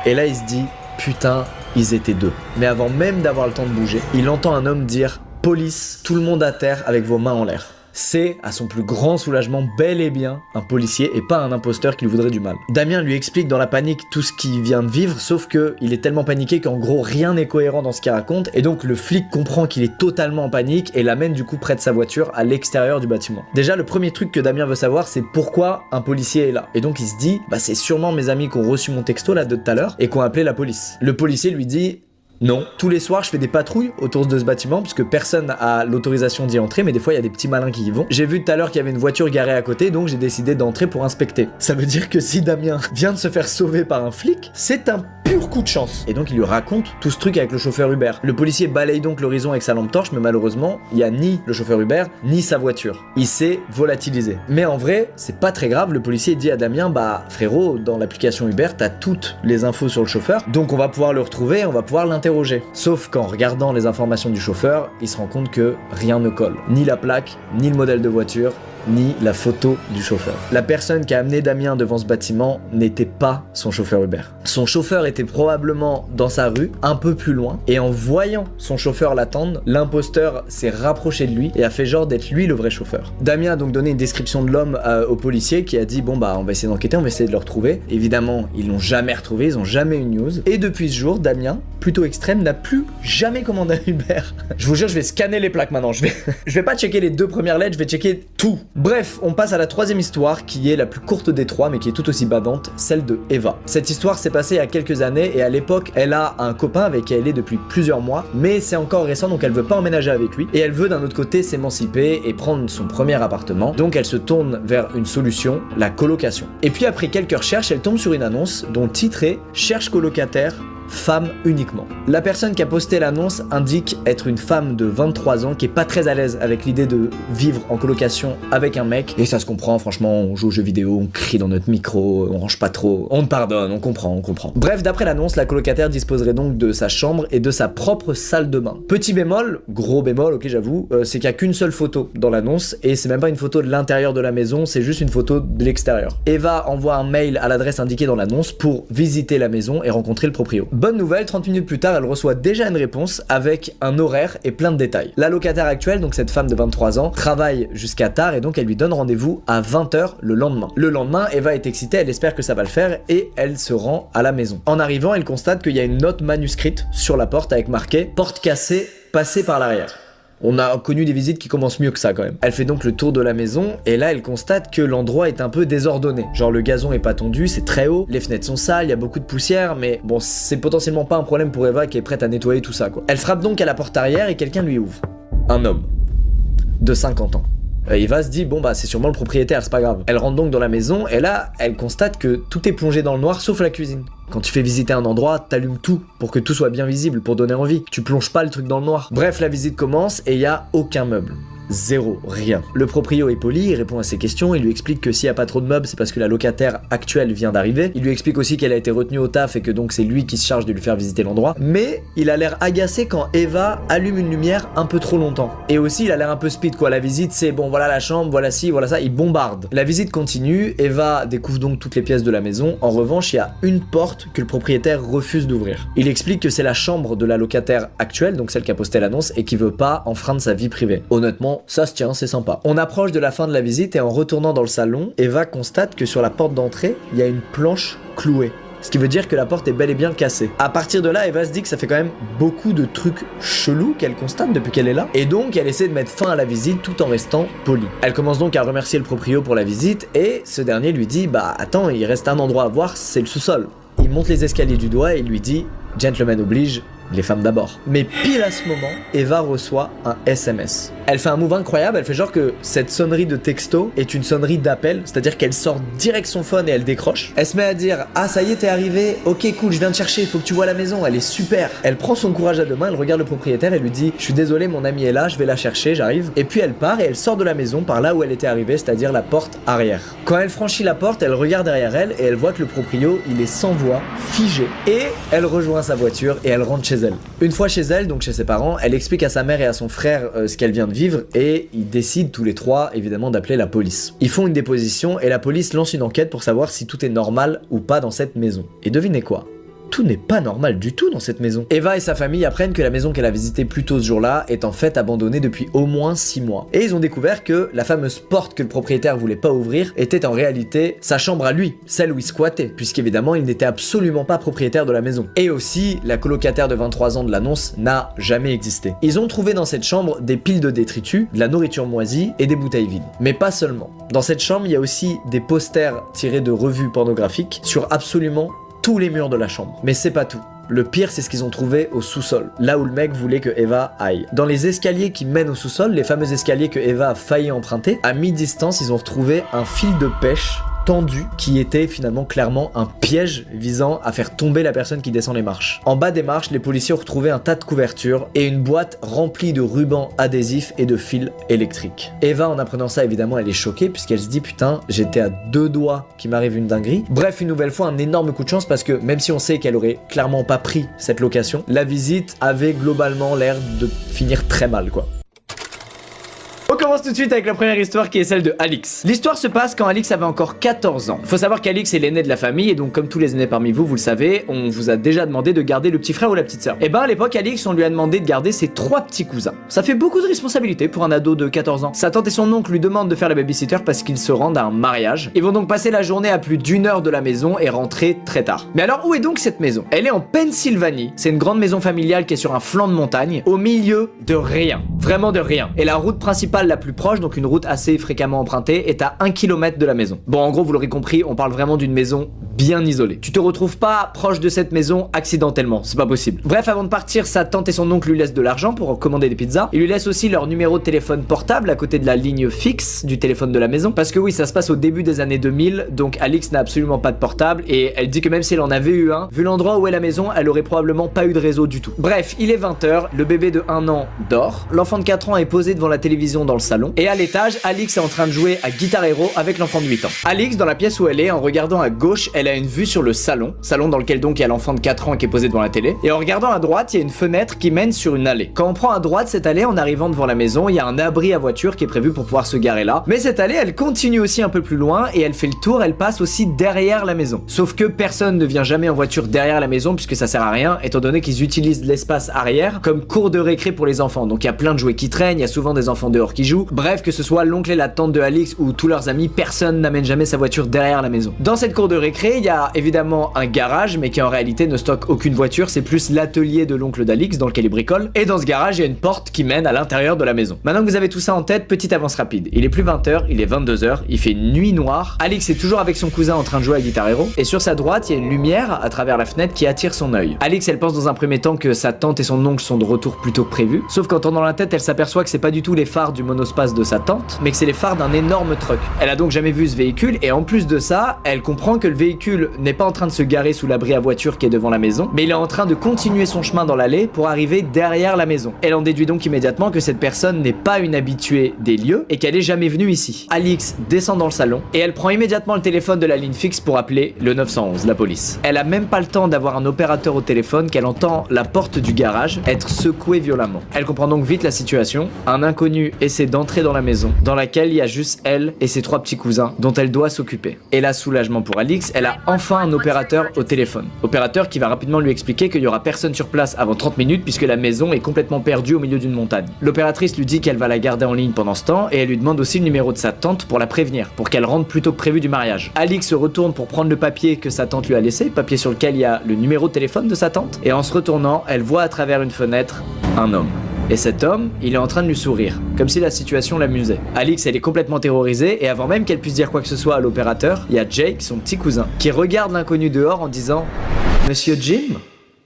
Et là, il se dit, putain, ils étaient 2. Mais avant même d'avoir le temps de bouger, il entend un homme dire « Police, tout le monde à terre avec vos mains en l'air ». C'est, à son plus grand soulagement, bel et bien un policier et pas un imposteur qui lui voudrait du mal. Damien lui explique dans la panique tout ce qu'il vient de vivre, sauf que il est tellement paniqué qu'en gros rien n'est cohérent dans ce qu'il raconte, et donc le flic comprend qu'il est totalement en panique et l'amène du coup près de sa voiture à l'extérieur du bâtiment. Déjà, le premier truc que Damien veut savoir, c'est pourquoi un policier est là. Et donc il se dit, bah c'est sûrement mes amis qui ont reçu mon texto là de tout à l'heure et qui ont appelé la police. Le policier lui dit, non. Tous les soirs, je fais des patrouilles autour de ce bâtiment puisque personne a l'autorisation d'y entrer, mais des fois, il y a des petits malins qui y vont. J'ai vu tout à l'heure qu'il y avait une voiture garée à côté, donc j'ai décidé d'entrer pour inspecter. Ça veut dire que si Damien vient de se faire sauver par un flic, c'est un pur coup de chance. Et donc, il lui raconte tout ce truc avec le chauffeur Uber. Le policier balaye donc l'horizon avec sa lampe torche, mais malheureusement, il y a ni le chauffeur Uber, ni sa voiture. Il s'est volatilisé. Mais en vrai, c'est pas très grave. Le policier dit à Damien, bah frérot, dans l'application Uber, t'as toutes les infos sur le chauffeur, donc on va pouvoir le retrouver, on va pouvoir l'interroger. Sauf qu'en regardant les informations du chauffeur, il se rend compte que rien ne colle. Ni la plaque, ni le modèle de voiture, ni la photo du chauffeur. La personne qui a amené Damien devant ce bâtiment n'était pas son chauffeur Uber. Son chauffeur était probablement dans sa rue, un peu plus loin, et en voyant son chauffeur l'attendre, l'imposteur s'est rapproché de lui et a fait genre d'être lui le vrai chauffeur. Damien a donc donné une description de l'homme au policier qui a dit bon bah on va essayer d'enquêter, on va essayer de le retrouver. Évidemment, ils l'ont jamais retrouvé, ils ont jamais eu de news. Et depuis ce jour, Damien, plutôt extrême, n'a plus jamais commandé un Uber. Je vous jure, je vais scanner les plaques maintenant. Je vais pas checker les 2 premières lettres, je vais checker tout. Bref, on passe à la 3e histoire qui est la plus courte des 3 mais qui est tout aussi bavante, celle de Eva. Cette histoire s'est passée il y a quelques années et à l'époque elle a un copain avec qui elle est depuis plusieurs mois, mais c'est encore récent donc elle veut pas emménager avec lui et elle veut d'un autre côté s'émanciper et prendre son premier appartement, donc elle se tourne vers une solution, la colocation. Et puis après quelques recherches, elle tombe sur une annonce dont le titre est « Cherche colocataire ». Femme uniquement. La personne qui a posté l'annonce indique être une femme de 23 ans qui est pas très à l'aise avec l'idée de vivre en colocation avec un mec, et ça se comprend, franchement, on joue aux jeux vidéo, on crie dans notre micro, on range pas trop, on te pardonne, on comprend. Bref, d'après l'annonce, la colocataire disposerait donc de sa chambre et de sa propre salle de bain. Petit bémol, gros bémol, ok j'avoue, c'est qu'il y a qu'une seule photo dans l'annonce, et c'est même pas une photo de l'intérieur de la maison, c'est juste une photo de l'extérieur. Eva envoie un mail à l'adresse indiquée dans l'annonce pour visiter la maison et rencontrer le proprio. Bonne nouvelle, 30 minutes plus tard, elle reçoit déjà une réponse avec un horaire et plein de détails. La locataire actuelle, donc cette femme de 23 ans, travaille jusqu'à tard et donc elle lui donne rendez-vous à 20h le lendemain. Le lendemain, Eva est excitée, elle espère que ça va le faire et elle se rend à la maison. En arrivant, elle constate qu'il y a une note manuscrite sur la porte avec marqué « Porte cassée, passez par l'arrière ». On a connu des visites qui commencent mieux que ça quand même. Elle fait donc le tour de la maison et là elle constate que l'endroit est un peu désordonné. Genre le gazon est pas tondu, c'est très haut, les fenêtres sont sales, il y a beaucoup de poussière, mais bon c'est potentiellement pas un problème pour Eva qui est prête à nettoyer tout ça quoi. Elle frappe donc à la porte arrière et quelqu'un lui ouvre. Un homme de 50 ans. Eva se dit bon bah c'est sûrement le propriétaire, c'est pas grave. Elle rentre donc dans la maison et là elle constate que tout est plongé dans le noir sauf la cuisine. Quand tu fais visiter un endroit, t'allumes tout pour que tout soit bien visible, pour donner envie. Tu plonges pas le truc dans le noir. Bref, la visite commence et il y a aucun meuble. zéro, rien. Le proprio est poli, il répond à ses questions, il lui explique que s'il n'y a pas trop de meubles, c'est parce que la locataire actuelle vient d'arriver. Il lui explique aussi qu'elle a été retenue au taf et que donc c'est lui qui se charge de lui faire visiter l'endroit. Mais il a l'air agacé quand Eva allume une lumière un peu trop longtemps. Et aussi il a l'air un peu speed quoi, la visite c'est bon voilà la chambre, voilà ci, voilà ça, il bombarde. La visite continue, Eva découvre donc toutes les pièces de la maison. En revanche il y a une porte que le propriétaire refuse d'ouvrir. Il explique que c'est la chambre de la locataire actuelle, donc celle qui a posté l'annonce et qui veut pas enfreindre sa vie privée. Honnêtement, ça se tient, c'est sympa. On approche de la fin de la visite et en retournant dans le salon, Eva constate que sur la porte d'entrée, il y a une planche clouée. Ce qui veut dire que la porte est bel et bien cassée. À partir de là, Eva se dit que ça fait quand même beaucoup de trucs chelous qu'elle constate depuis qu'elle est là. Et donc, elle essaie de mettre fin à la visite tout en restant polie. Elle commence donc à remercier le proprio pour la visite et ce dernier lui dit « Bah attends, il reste un endroit à voir, c'est le sous-sol ». Il monte les escaliers du doigt et lui dit « Gentleman oblige, les femmes d'abord ». Mais pile à ce moment, Eva reçoit un SMS. Elle fait un move incroyable, elle fait genre que cette sonnerie de texto est une sonnerie d'appel, c'est-à-dire qu'elle sort direct son phone et elle décroche. Elle se met à dire « Ah ça y est t'es arrivé, ok cool je viens te chercher, faut que tu vois la maison, elle est super ». Elle prend son courage à deux mains, elle regarde le propriétaire et lui dit « Je suis désolé mon ami est là, je vais la chercher, j'arrive ». Et puis elle part et elle sort de la maison par là où elle était arrivée, c'est-à-dire la porte arrière. Quand elle franchit la porte, elle regarde derrière elle et elle voit que le proprio il est sans voix, figé. Et elle rejoint sa voiture et elle rentre chez elle. Une fois chez elle, donc chez ses parents, elle explique à sa mère et à son frère ce qu'elle vient de vivre et ils décident tous les trois évidemment d'appeler la police. Ils font une déposition et la police lance une enquête pour savoir si tout est normal ou pas dans cette maison. Et devinez quoi ? Tout n'est pas normal du tout dans cette maison. Eva et sa famille apprennent que la maison qu'elle a visitée plus tôt ce jour-là est en fait abandonnée depuis au moins 6 mois. Et ils ont découvert que la fameuse porte que le propriétaire voulait pas ouvrir était en réalité sa chambre à lui, celle où il squattait, puisqu'évidemment il n'était absolument pas propriétaire de la maison. Et aussi, la colocataire de 23 ans de l'annonce n'a jamais existé. Ils ont trouvé dans cette chambre des piles de détritus, de la nourriture moisie et des bouteilles vides. Mais pas seulement. Dans cette chambre, il y a aussi des posters tirés de revues pornographiques sur absolument tous les murs de la chambre. Mais c'est pas tout. Le pire, c'est ce qu'ils ont trouvé au sous-sol, là où le mec voulait que Eva aille. Dans les escaliers qui mènent au sous-sol, les fameux escaliers que Eva a failli emprunter, à mi-distance, ils ont retrouvé un fil de pêche tendu qui était finalement clairement un piège visant à faire tomber la personne qui descend les marches. En bas des marches, les policiers ont retrouvé un tas de couvertures et une boîte remplie de rubans adhésifs et de fils électriques. Eva, en apprenant ça, évidemment, elle est choquée puisqu'elle se dit putain, j'étais à 2 doigts qu'il m'arrive une dinguerie. Bref, une nouvelle fois, un énorme coup de chance parce que même si on sait qu'elle aurait clairement pas pris cette location, la visite avait globalement l'air de finir très mal quoi. On commence tout de suite avec la première histoire qui est celle de Alix. L'histoire se passe quand Alix avait encore 14 ans. Faut savoir qu'Alix est l'aîné de la famille et donc comme tous les aînés parmi vous, vous le savez, on vous a déjà demandé de garder le petit frère ou la petite sœur. Et ben à l'époque Alix, on lui a demandé de garder ses 3 petits cousins. Ça fait beaucoup de responsabilités pour un ado de 14 ans. Sa tante et son oncle lui demandent de faire la babysitter parce qu'ils se rendent à un mariage. Ils vont donc passer la journée à plus d'1 heure de la maison et rentrer très tard. Mais alors où est donc cette maison? Elle est en Pennsylvanie. C'est une grande maison familiale qui est sur un flanc de montagne, au milieu de rien. Vraiment de rien. Et la route principale la plus proche, donc une route assez fréquemment empruntée, est à 1 km de la maison. Bon, en gros, vous l'aurez compris, on parle vraiment d'une maison bien isolée. Tu te retrouves pas proche de cette maison accidentellement, c'est pas possible. Bref, avant de partir, sa tante et son oncle lui laissent de l'argent pour commander des pizzas. Ils lui laissent aussi leur numéro de téléphone portable à côté de la ligne fixe du téléphone de la maison. Parce que oui, ça se passe au début des années 2000, donc Alix n'a absolument pas de portable et elle dit que même si elle en avait eu un, vu l'endroit où est la maison, elle aurait probablement pas eu de réseau du tout. Bref, il est 20h, le bébé de 1 an dort, l'enfant de 4 ans est posé devant la télévision dans le salon et à l'étage, Alix est en train de jouer à Guitar Hero avec l'enfant de 8 ans. Alix, dans la pièce où elle est, en regardant à gauche, elle a une vue sur le salon dans lequel donc il y a l'enfant de 4 ans qui est posé devant la télé. Et en regardant à droite, il y a une fenêtre qui mène sur une allée. Quand on prend à droite cette allée, en arrivant devant la maison, il y a un abri à voiture qui est prévu pour pouvoir se garer là. Mais cette allée, elle continue aussi un peu plus loin et elle fait le tour, elle passe aussi derrière la maison. Sauf que personne ne vient jamais en voiture derrière la maison puisque ça sert à rien, étant donné qu'ils utilisent l'espace arrière comme cour de récré pour les enfants. Donc il y a plein de jouets qui traînent, il y a souvent des enfants dehors qui jouent. Bref, que ce soit l'oncle et la tante de Alix ou tous leurs amis, personne n'amène jamais sa voiture derrière la maison. Dans cette cour de récré, il y a évidemment un garage, mais qui en réalité ne stocke aucune voiture, c'est plus l'atelier de l'oncle d'Alix dans lequel il bricole. Et dans ce garage, il y a une porte qui mène à l'intérieur de la maison. Maintenant que vous avez tout ça en tête, petite avance rapide. Il est plus 20h, il est 22h, il fait nuit noire. Alix est toujours avec son cousin en train de jouer à Guitar Hero. Et sur sa droite, il y a une lumière à travers la fenêtre qui attire son œil. Alix, elle pense dans un premier temps que sa tante et son oncle sont de retour plus tôt que prévu. Sauf qu'en tendant la tête, elle s'aperçoit que c'est pas du tout les phares du monospace de sa tante, mais que c'est les phares d'un énorme truck. Elle a donc jamais vu ce véhicule et en plus de ça, elle comprend que le véhicule véhicule n'est pas en train de se garer sous l'abri à voiture qui est devant la maison, mais il est en train de continuer son chemin dans l'allée pour arriver derrière la maison. Elle en déduit donc immédiatement que cette personne n'est pas une habituée des lieux et qu'elle est jamais venue ici. Alix descend dans le salon et elle prend immédiatement le téléphone de la ligne fixe pour appeler le 911, la police. Elle a même pas le temps d'avoir un opérateur au téléphone qu'elle entend la porte du garage être secouée violemment. Elle comprend donc vite la situation. Un inconnu essaie d'entrer dans la maison, dans laquelle il y a juste elle et ses 3 petits cousins dont elle doit s'occuper. Et là, soulagement pour Alix, elle a enfin un opérateur au téléphone. Opérateur qui va rapidement lui expliquer qu'il y aura personne sur place avant 30 minutes puisque la maison est complètement perdue au milieu d'une montagne. L'opératrice lui dit qu'elle va la garder en ligne pendant ce temps et elle lui demande aussi le numéro de sa tante pour la prévenir, pour qu'elle rentre plus tôt que prévu du mariage. Alix se retourne pour prendre le papier que sa tante lui a laissé, papier sur lequel il y a le numéro de téléphone de sa tante, et en se retournant, elle voit à travers une fenêtre un homme. Et cet homme, il est en train de lui sourire, comme si la situation l'amusait. Alix, elle est complètement terrorisée, et avant même qu'elle puisse dire quoi que ce soit à l'opérateur, il y a Jake, son petit cousin, qui regarde l'inconnu dehors en disant « Monsieur Jim ?»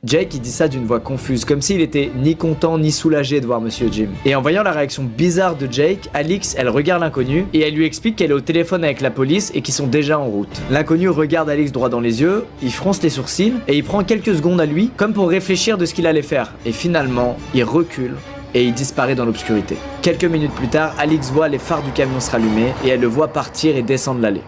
Jake, il dit ça d'une voix confuse, comme s'il était ni content ni soulagé de voir Monsieur Jim. Et en voyant la réaction bizarre de Jake, Alix, elle regarde l'inconnu et elle lui explique qu'elle est au téléphone avec la police et qu'ils sont déjà en route. L'inconnu regarde Alix droit dans les yeux, il fronce les sourcils et il prend quelques secondes à lui, comme pour réfléchir de ce qu'il allait faire. Et finalement, il recule et il disparaît dans l'obscurité. Quelques minutes plus tard, Alix voit les phares du camion se rallumer et elle le voit partir et descendre l'allée.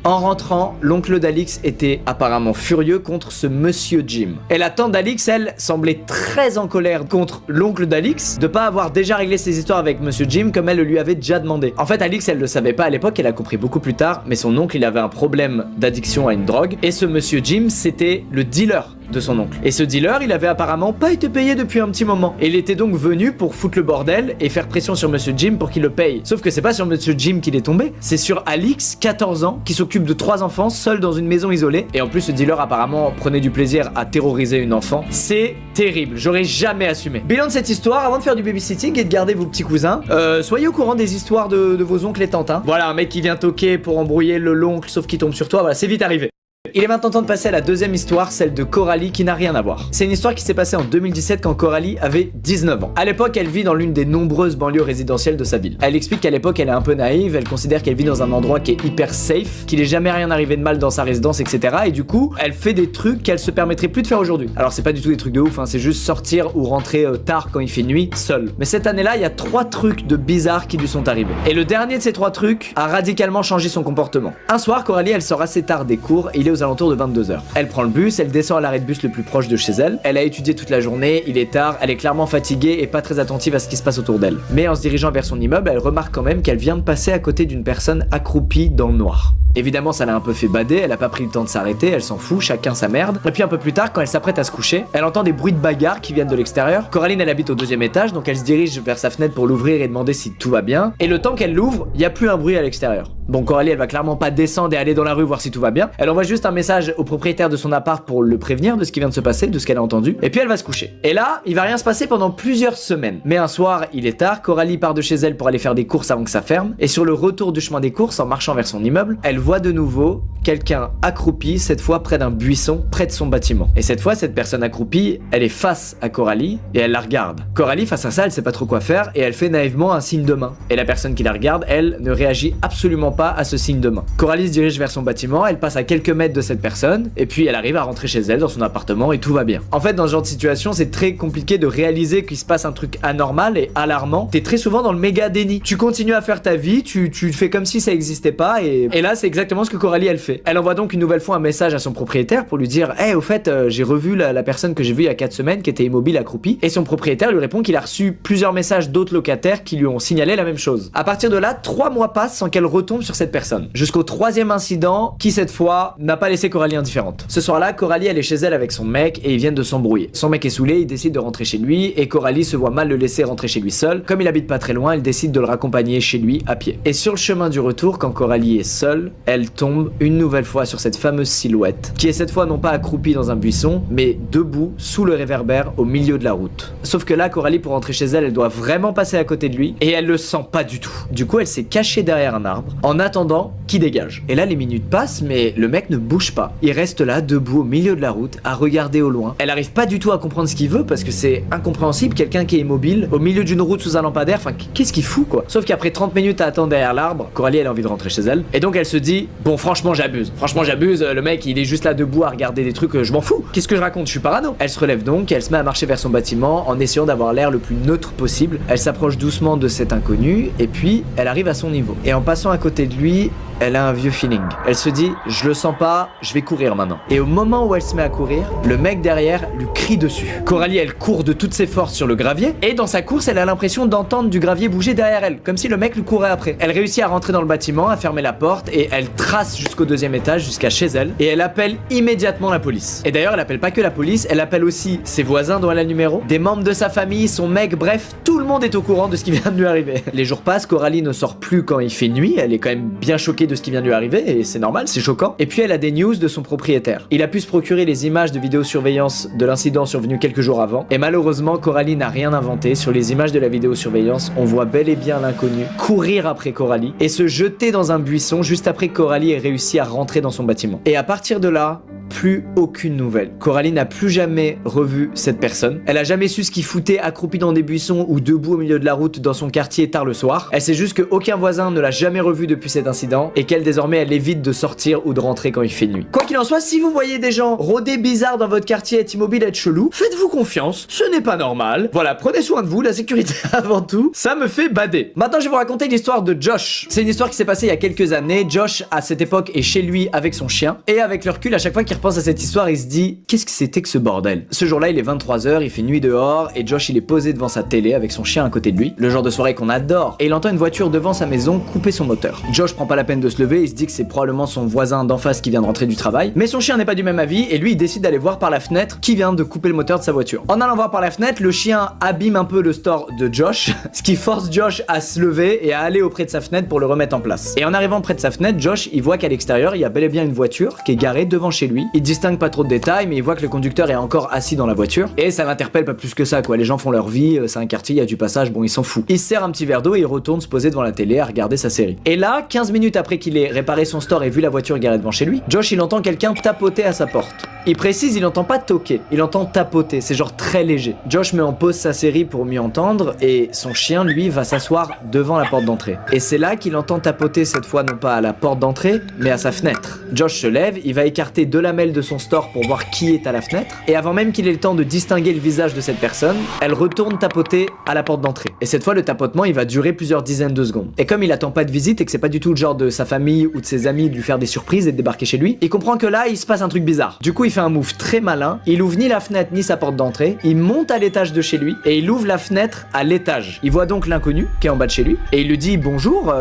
En rentrant, l'oncle d'Alix était apparemment furieux contre ce monsieur Jim. Et la tante d'Alix, elle, semblait très en colère contre l'oncle d'Alix de pas avoir déjà réglé ses histoires avec monsieur Jim comme elle le lui avait déjà demandé. En fait, Alix, elle le savait pas à l'époque, elle a compris beaucoup plus tard, mais son oncle, il avait un problème d'addiction à une drogue, et ce monsieur Jim, c'était le dealer de son oncle. Et ce dealer, il avait apparemment pas été payé depuis un petit moment. Et il était donc venu pour foutre le bordel et faire pression sur monsieur Jim pour qu'il le paye. Sauf que c'est pas sur monsieur Jim qu'il est tombé, c'est sur Alix, 14 ans, qui s'occupe de 3 enfants, seul dans une maison isolée. Et en plus, ce dealer apparemment prenait du plaisir à terroriser une enfant. C'est terrible, j'aurais jamais assumé. Bilan de cette histoire, avant de faire du babysitting et de garder vos petits cousins, soyez au courant des histoires de vos oncles et tantes. Hein. Voilà, un mec qui vient toquer pour embrouiller l'oncle, sauf qu'il tombe sur toi, voilà, c'est vite arrivé. Il est maintenant temps de passer à la deuxième histoire, celle de Coralie, qui n'a rien à voir. C'est une histoire qui s'est passée en 2017 quand Coralie avait 19 ans. À l'époque, elle vit dans l'une des nombreuses banlieues résidentielles de sa ville. Elle explique qu'à l'époque, elle est un peu naïve, elle considère qu'elle vit dans un endroit qui est hyper safe, qu'il est jamais rien arrivé de mal dans sa résidence, etc. Et du coup, elle fait des trucs qu'elle se permettrait plus de faire aujourd'hui. Alors c'est pas du tout des trucs de ouf, hein, c'est juste sortir ou rentrer tard quand il fait nuit, seule. Mais cette année-là, il y a 3 trucs de bizarres qui lui sont arrivés. Et le dernier de ces 3 trucs a radicalement changé son comportement. Un soir, Coralie, elle sort assez tard des cours et il est aux alentours de 22h. Elle prend le bus, elle descend à l'arrêt de bus le plus proche de chez elle. Elle a étudié toute la journée, il est tard, elle est clairement fatiguée et pas très attentive à ce qui se passe autour d'elle. Mais en se dirigeant vers son immeuble, elle remarque quand même qu'elle vient de passer à côté d'une personne accroupie dans le noir. Évidemment, ça l'a un peu fait bader, elle a pas pris le temps de s'arrêter, elle s'en fout, chacun sa merde. Et puis un peu plus tard, quand elle s'apprête à se coucher, elle entend des bruits de bagarre qui viennent de l'extérieur. Coraline, elle habite au 2e étage, donc elle se dirige vers sa fenêtre pour l'ouvrir et demander si tout va bien. Et le temps qu'elle l'ouvre, il y a plus un bruit à l'extérieur. Bon, Coralie, elle va clairement pas descendre et aller dans la rue voir si tout va bien. Elle envoie juste un message au propriétaire de son appart pour le prévenir de ce qui vient de se passer, de ce qu'elle a entendu. Et puis elle va se coucher. Et là, il va rien se passer pendant plusieurs semaines. Mais un soir, il est tard, Coralie part de chez elle pour aller faire des courses avant que ça ferme. Et sur le retour du chemin des courses, en marchant vers son immeuble, elle voit de nouveau quelqu'un accroupi, cette fois près d'un buisson, près de son bâtiment. Et cette fois, cette personne accroupie, elle est face à Coralie et elle la regarde. Coralie, face à ça, elle sait pas trop quoi faire et elle fait naïvement un signe de main. Et la personne qui la regarde, elle, ne réagit absolument pas à ce signe de main. Coralie se dirige vers son bâtiment, elle passe à quelques mètres de cette personne et puis elle arrive à rentrer chez elle dans son appartement et tout va bien. En fait, dans ce genre de situation, c'est très compliqué de réaliser qu'il se passe un truc anormal et alarmant. T'es très souvent dans le méga déni. Tu continues à faire ta vie, tu fais comme si ça existait pas et là, c'est exactement ce que Coralie, elle fait. Elle envoie donc une nouvelle fois un message à son propriétaire pour lui dire au fait, j'ai revu la personne que j'ai vue il y a 4 semaines qui était immobile accroupie. Et son propriétaire lui répond qu'il a reçu plusieurs messages d'autres locataires qui lui ont signalé la même chose. À partir de là, 3 mois passent sans qu'elle retombe sur cette personne. Jusqu'au 3e incident qui, cette fois, n'a pas laissé Coralie indifférente. Ce soir-là, Coralie, elle est chez elle avec son mec et ils viennent de s'embrouiller. Son mec est saoulé, il décide de rentrer chez lui et Coralie se voit mal le laisser rentrer chez lui seul. Comme il habite pas très loin, elle décide de le raccompagner chez lui à pied. Et sur le chemin du retour, quand Coralie est seule, elle tombe une nouvelle fois sur cette fameuse silhouette, qui est cette fois non pas accroupie dans un buisson, mais debout sous le réverbère au milieu de la route. Sauf que là, Coralie, pour rentrer chez elle, elle doit vraiment passer à côté de lui, et elle le sent pas du tout. Du coup, elle s'est cachée derrière un arbre, en attendant qu'il dégage. Et là, les minutes passent, mais le mec ne bouge bouge pas. Il reste là, debout au milieu de la route, à regarder au loin. Elle arrive pas du tout à comprendre ce qu'il veut parce que c'est incompréhensible, quelqu'un qui est immobile, au milieu d'une route sous un lampadaire, enfin qu'est-ce qu'il fout quoi? Sauf qu'après 30 minutes à attendre derrière l'arbre, Coralie elle a envie de rentrer chez elle. Et donc elle se dit, bon franchement j'abuse, le mec il est juste là debout à regarder des trucs, je m'en fous. Qu'est-ce que je raconte? Je suis parano. Elle se relève donc, elle se met à marcher vers son bâtiment en essayant d'avoir l'air le plus neutre possible. Elle s'approche doucement de cet inconnu et puis elle arrive à son niveau. Et en passant à côté de lui, elle a un vieux feeling. Elle se dit, je le sens pas, je vais courir maintenant. Et au moment où elle se met à courir, le mec derrière lui crie dessus. Coralie, elle court de toutes ses forces sur le gravier, et dans sa course, elle a l'impression d'entendre du gravier bouger derrière elle, comme si le mec lui courait après. Elle réussit à rentrer dans le bâtiment, à fermer la porte, et elle trace jusqu'au 2e étage, jusqu'à chez elle, et elle appelle immédiatement la police. Et d'ailleurs, elle appelle pas que la police, elle appelle aussi ses voisins dont elle a le numéro, des membres de sa famille, son mec, bref, tout le monde est au courant de ce qui vient de lui arriver. Les jours passent, Coralie ne sort plus quand il fait nuit, elle est quand même bien choquée de ce qui vient de lui arriver, et c'est normal, c'est choquant. Et puis elle a des news de son propriétaire. Il a pu se procurer les images de vidéosurveillance de l'incident survenu quelques jours avant, et malheureusement Coralie n'a rien inventé. Sur les images de la vidéosurveillance, on voit bel et bien l'inconnu courir après Coralie et se jeter dans un buisson juste après que Coralie ait réussi à rentrer dans son bâtiment. Et à partir de là, plus aucune nouvelle. Coralie n'a plus jamais revu cette personne. Elle a jamais su ce qu'il foutait accroupi dans des buissons ou debout au milieu de la route dans son quartier tard le soir. Elle sait juste qu'aucun voisin ne l'a jamais revu depuis cet incident et qu'elle désormais elle évite de sortir ou de rentrer quand il fait nuit. Quoi qu'il en soit, si vous voyez des gens rôder bizarre dans votre quartier, être immobile, être chelou, faites-vous confiance, ce n'est pas normal. Voilà, prenez soin de vous, la sécurité avant tout, ça me fait bader. Maintenant je vais vous raconter l'histoire de Josh. C'est une histoire qui s'est passée il y a quelques années. Josh à cette époque est chez lui avec son chien et avec le recul à chaque fois qu'il repense à cette histoire, il se dit qu'est-ce que c'était que ce bordel. Ce jour-là, il est 23h, il fait nuit dehors et Josh il est posé devant sa télé avec son chien à côté de lui, le genre de soirée qu'on adore, et il entend une voiture devant sa maison couper son moteur. Josh prend pas la peine de se lever, il se dit que c'est probablement son voisin d'en face qui vient de rentrer du travail, mais son chien n'est pas du même avis et lui il décide d'aller voir par la fenêtre qui vient de couper le moteur de sa voiture. En allant voir par la fenêtre, le chien abîme un peu le store de Josh, ce qui force Josh à se lever et à aller auprès de sa fenêtre pour le remettre en place. Et en arrivant près de sa fenêtre, Josh il voit qu'à l'extérieur il y a bel et bien une voiture qui est garée devant chez lui. Il distingue pas trop de détails, mais il voit que le conducteur est encore assis dans la voiture et ça l'interpelle pas plus que ça quoi. Les gens font leur vie, c'est un quartier, il y a du passage, bon il s'en fout. Il se sert un petit verre d'eau et il retourne se poser devant la télé à regarder sa série. Et là, 15 minutes après qu'il ait réparé son store et vu la voiture garée devant chez lui, Josh il entend quelqu'un tapoter à sa porte. Il précise, il entend pas toquer, il entend tapoter, c'est genre très léger. Josh met en pause sa série pour mieux entendre et son chien lui va s'asseoir devant la porte d'entrée. Et c'est là qu'il entend tapoter cette fois non pas à la porte d'entrée mais à sa fenêtre. Josh se lève, il va écarter 2 lamelles de son store pour voir qui est à la fenêtre et avant même qu'il ait le temps de distinguer le visage de cette personne, elle retourne tapoter à la porte d'entrée. Et cette fois le tapotement il va durer plusieurs dizaines de secondes. Et comme il attend pas de visite et que c'est pas du tout le genre de sa famille ou de ses amis de lui faire des surprises et de débarquer chez lui, il comprend que là il se passe un truc bizarre. Du coup il fait un move très malin, il ouvre ni la fenêtre ni sa porte d'entrée, il monte à l'étage de chez lui et il ouvre la fenêtre à l'étage. Il voit donc l'inconnu qui est en bas de chez lui et il lui dit bonjour,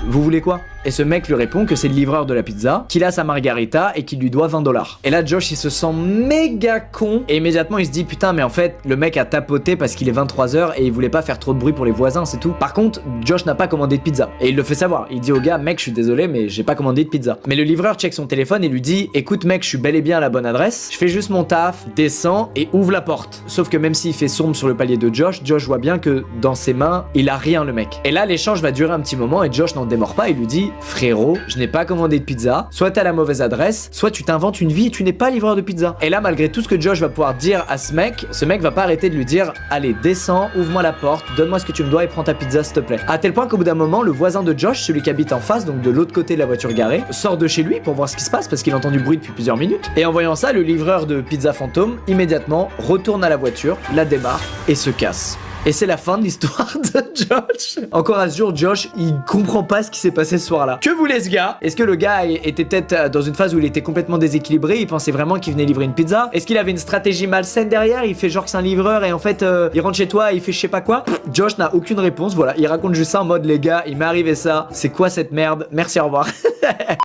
vous voulez quoi? Et ce mec lui répond que c'est le livreur de la pizza, qu'il a sa margarita et qu'il lui doit 20 $. Et là Josh il se sent méga con et immédiatement il se dit putain mais en fait le mec a tapoté parce qu'il est 23h et il voulait pas faire trop de bruit pour les voisins, c'est tout. Par contre Josh n'a pas commandé de pizza et il le fait savoir. Il dit au gars mec je suis désolé mais j'ai pas commandé de pizza. Mais le livreur check son téléphone et lui dit écoute mec je suis bel et bien à la bonne adresse, je fais juste mon taf, descends et ouvre la porte. Sauf que même s'il fait sombre sur le palier de Josh voit bien que dans ses mains il a rien le mec. Et là l'échange va durer un petit moment et Josh n'en démord pas et lui dit frérot, je n'ai pas commandé de pizza, soit t'as la mauvaise adresse, soit tu t'inventes une vie et tu n'es pas livreur de pizza. Et là, malgré tout ce que Josh va pouvoir dire à ce mec va pas arrêter de lui dire allez, descends, ouvre-moi la porte, donne-moi ce que tu me dois et prends ta pizza s'il te plaît. À tel point qu'au bout d'un moment, le voisin de Josh, celui qui habite en face, donc de l'autre côté de la voiture garée, sort de chez lui pour voir ce qui se passe parce qu'il entend du bruit depuis plusieurs minutes. Et en voyant ça, le livreur de pizza fantôme, immédiatement, retourne à la voiture, la démarre et se casse. Et c'est la fin de l'histoire de Josh. Encore à ce jour, Josh, il comprend pas ce qui s'est passé ce soir-là. Que voulait ce gars? Est-ce que le gars était peut-être dans une phase où il était complètement déséquilibré, il pensait vraiment qu'il venait livrer une pizza? Est-ce qu'il avait une stratégie malsaine derrière? Il fait genre que c'est un livreur et en fait, il rentre chez toi et il fait je sais pas quoi? Josh n'a aucune réponse, voilà. Il raconte juste ça en mode les gars, il m'est arrivé ça. C'est quoi cette merde? Merci, au revoir.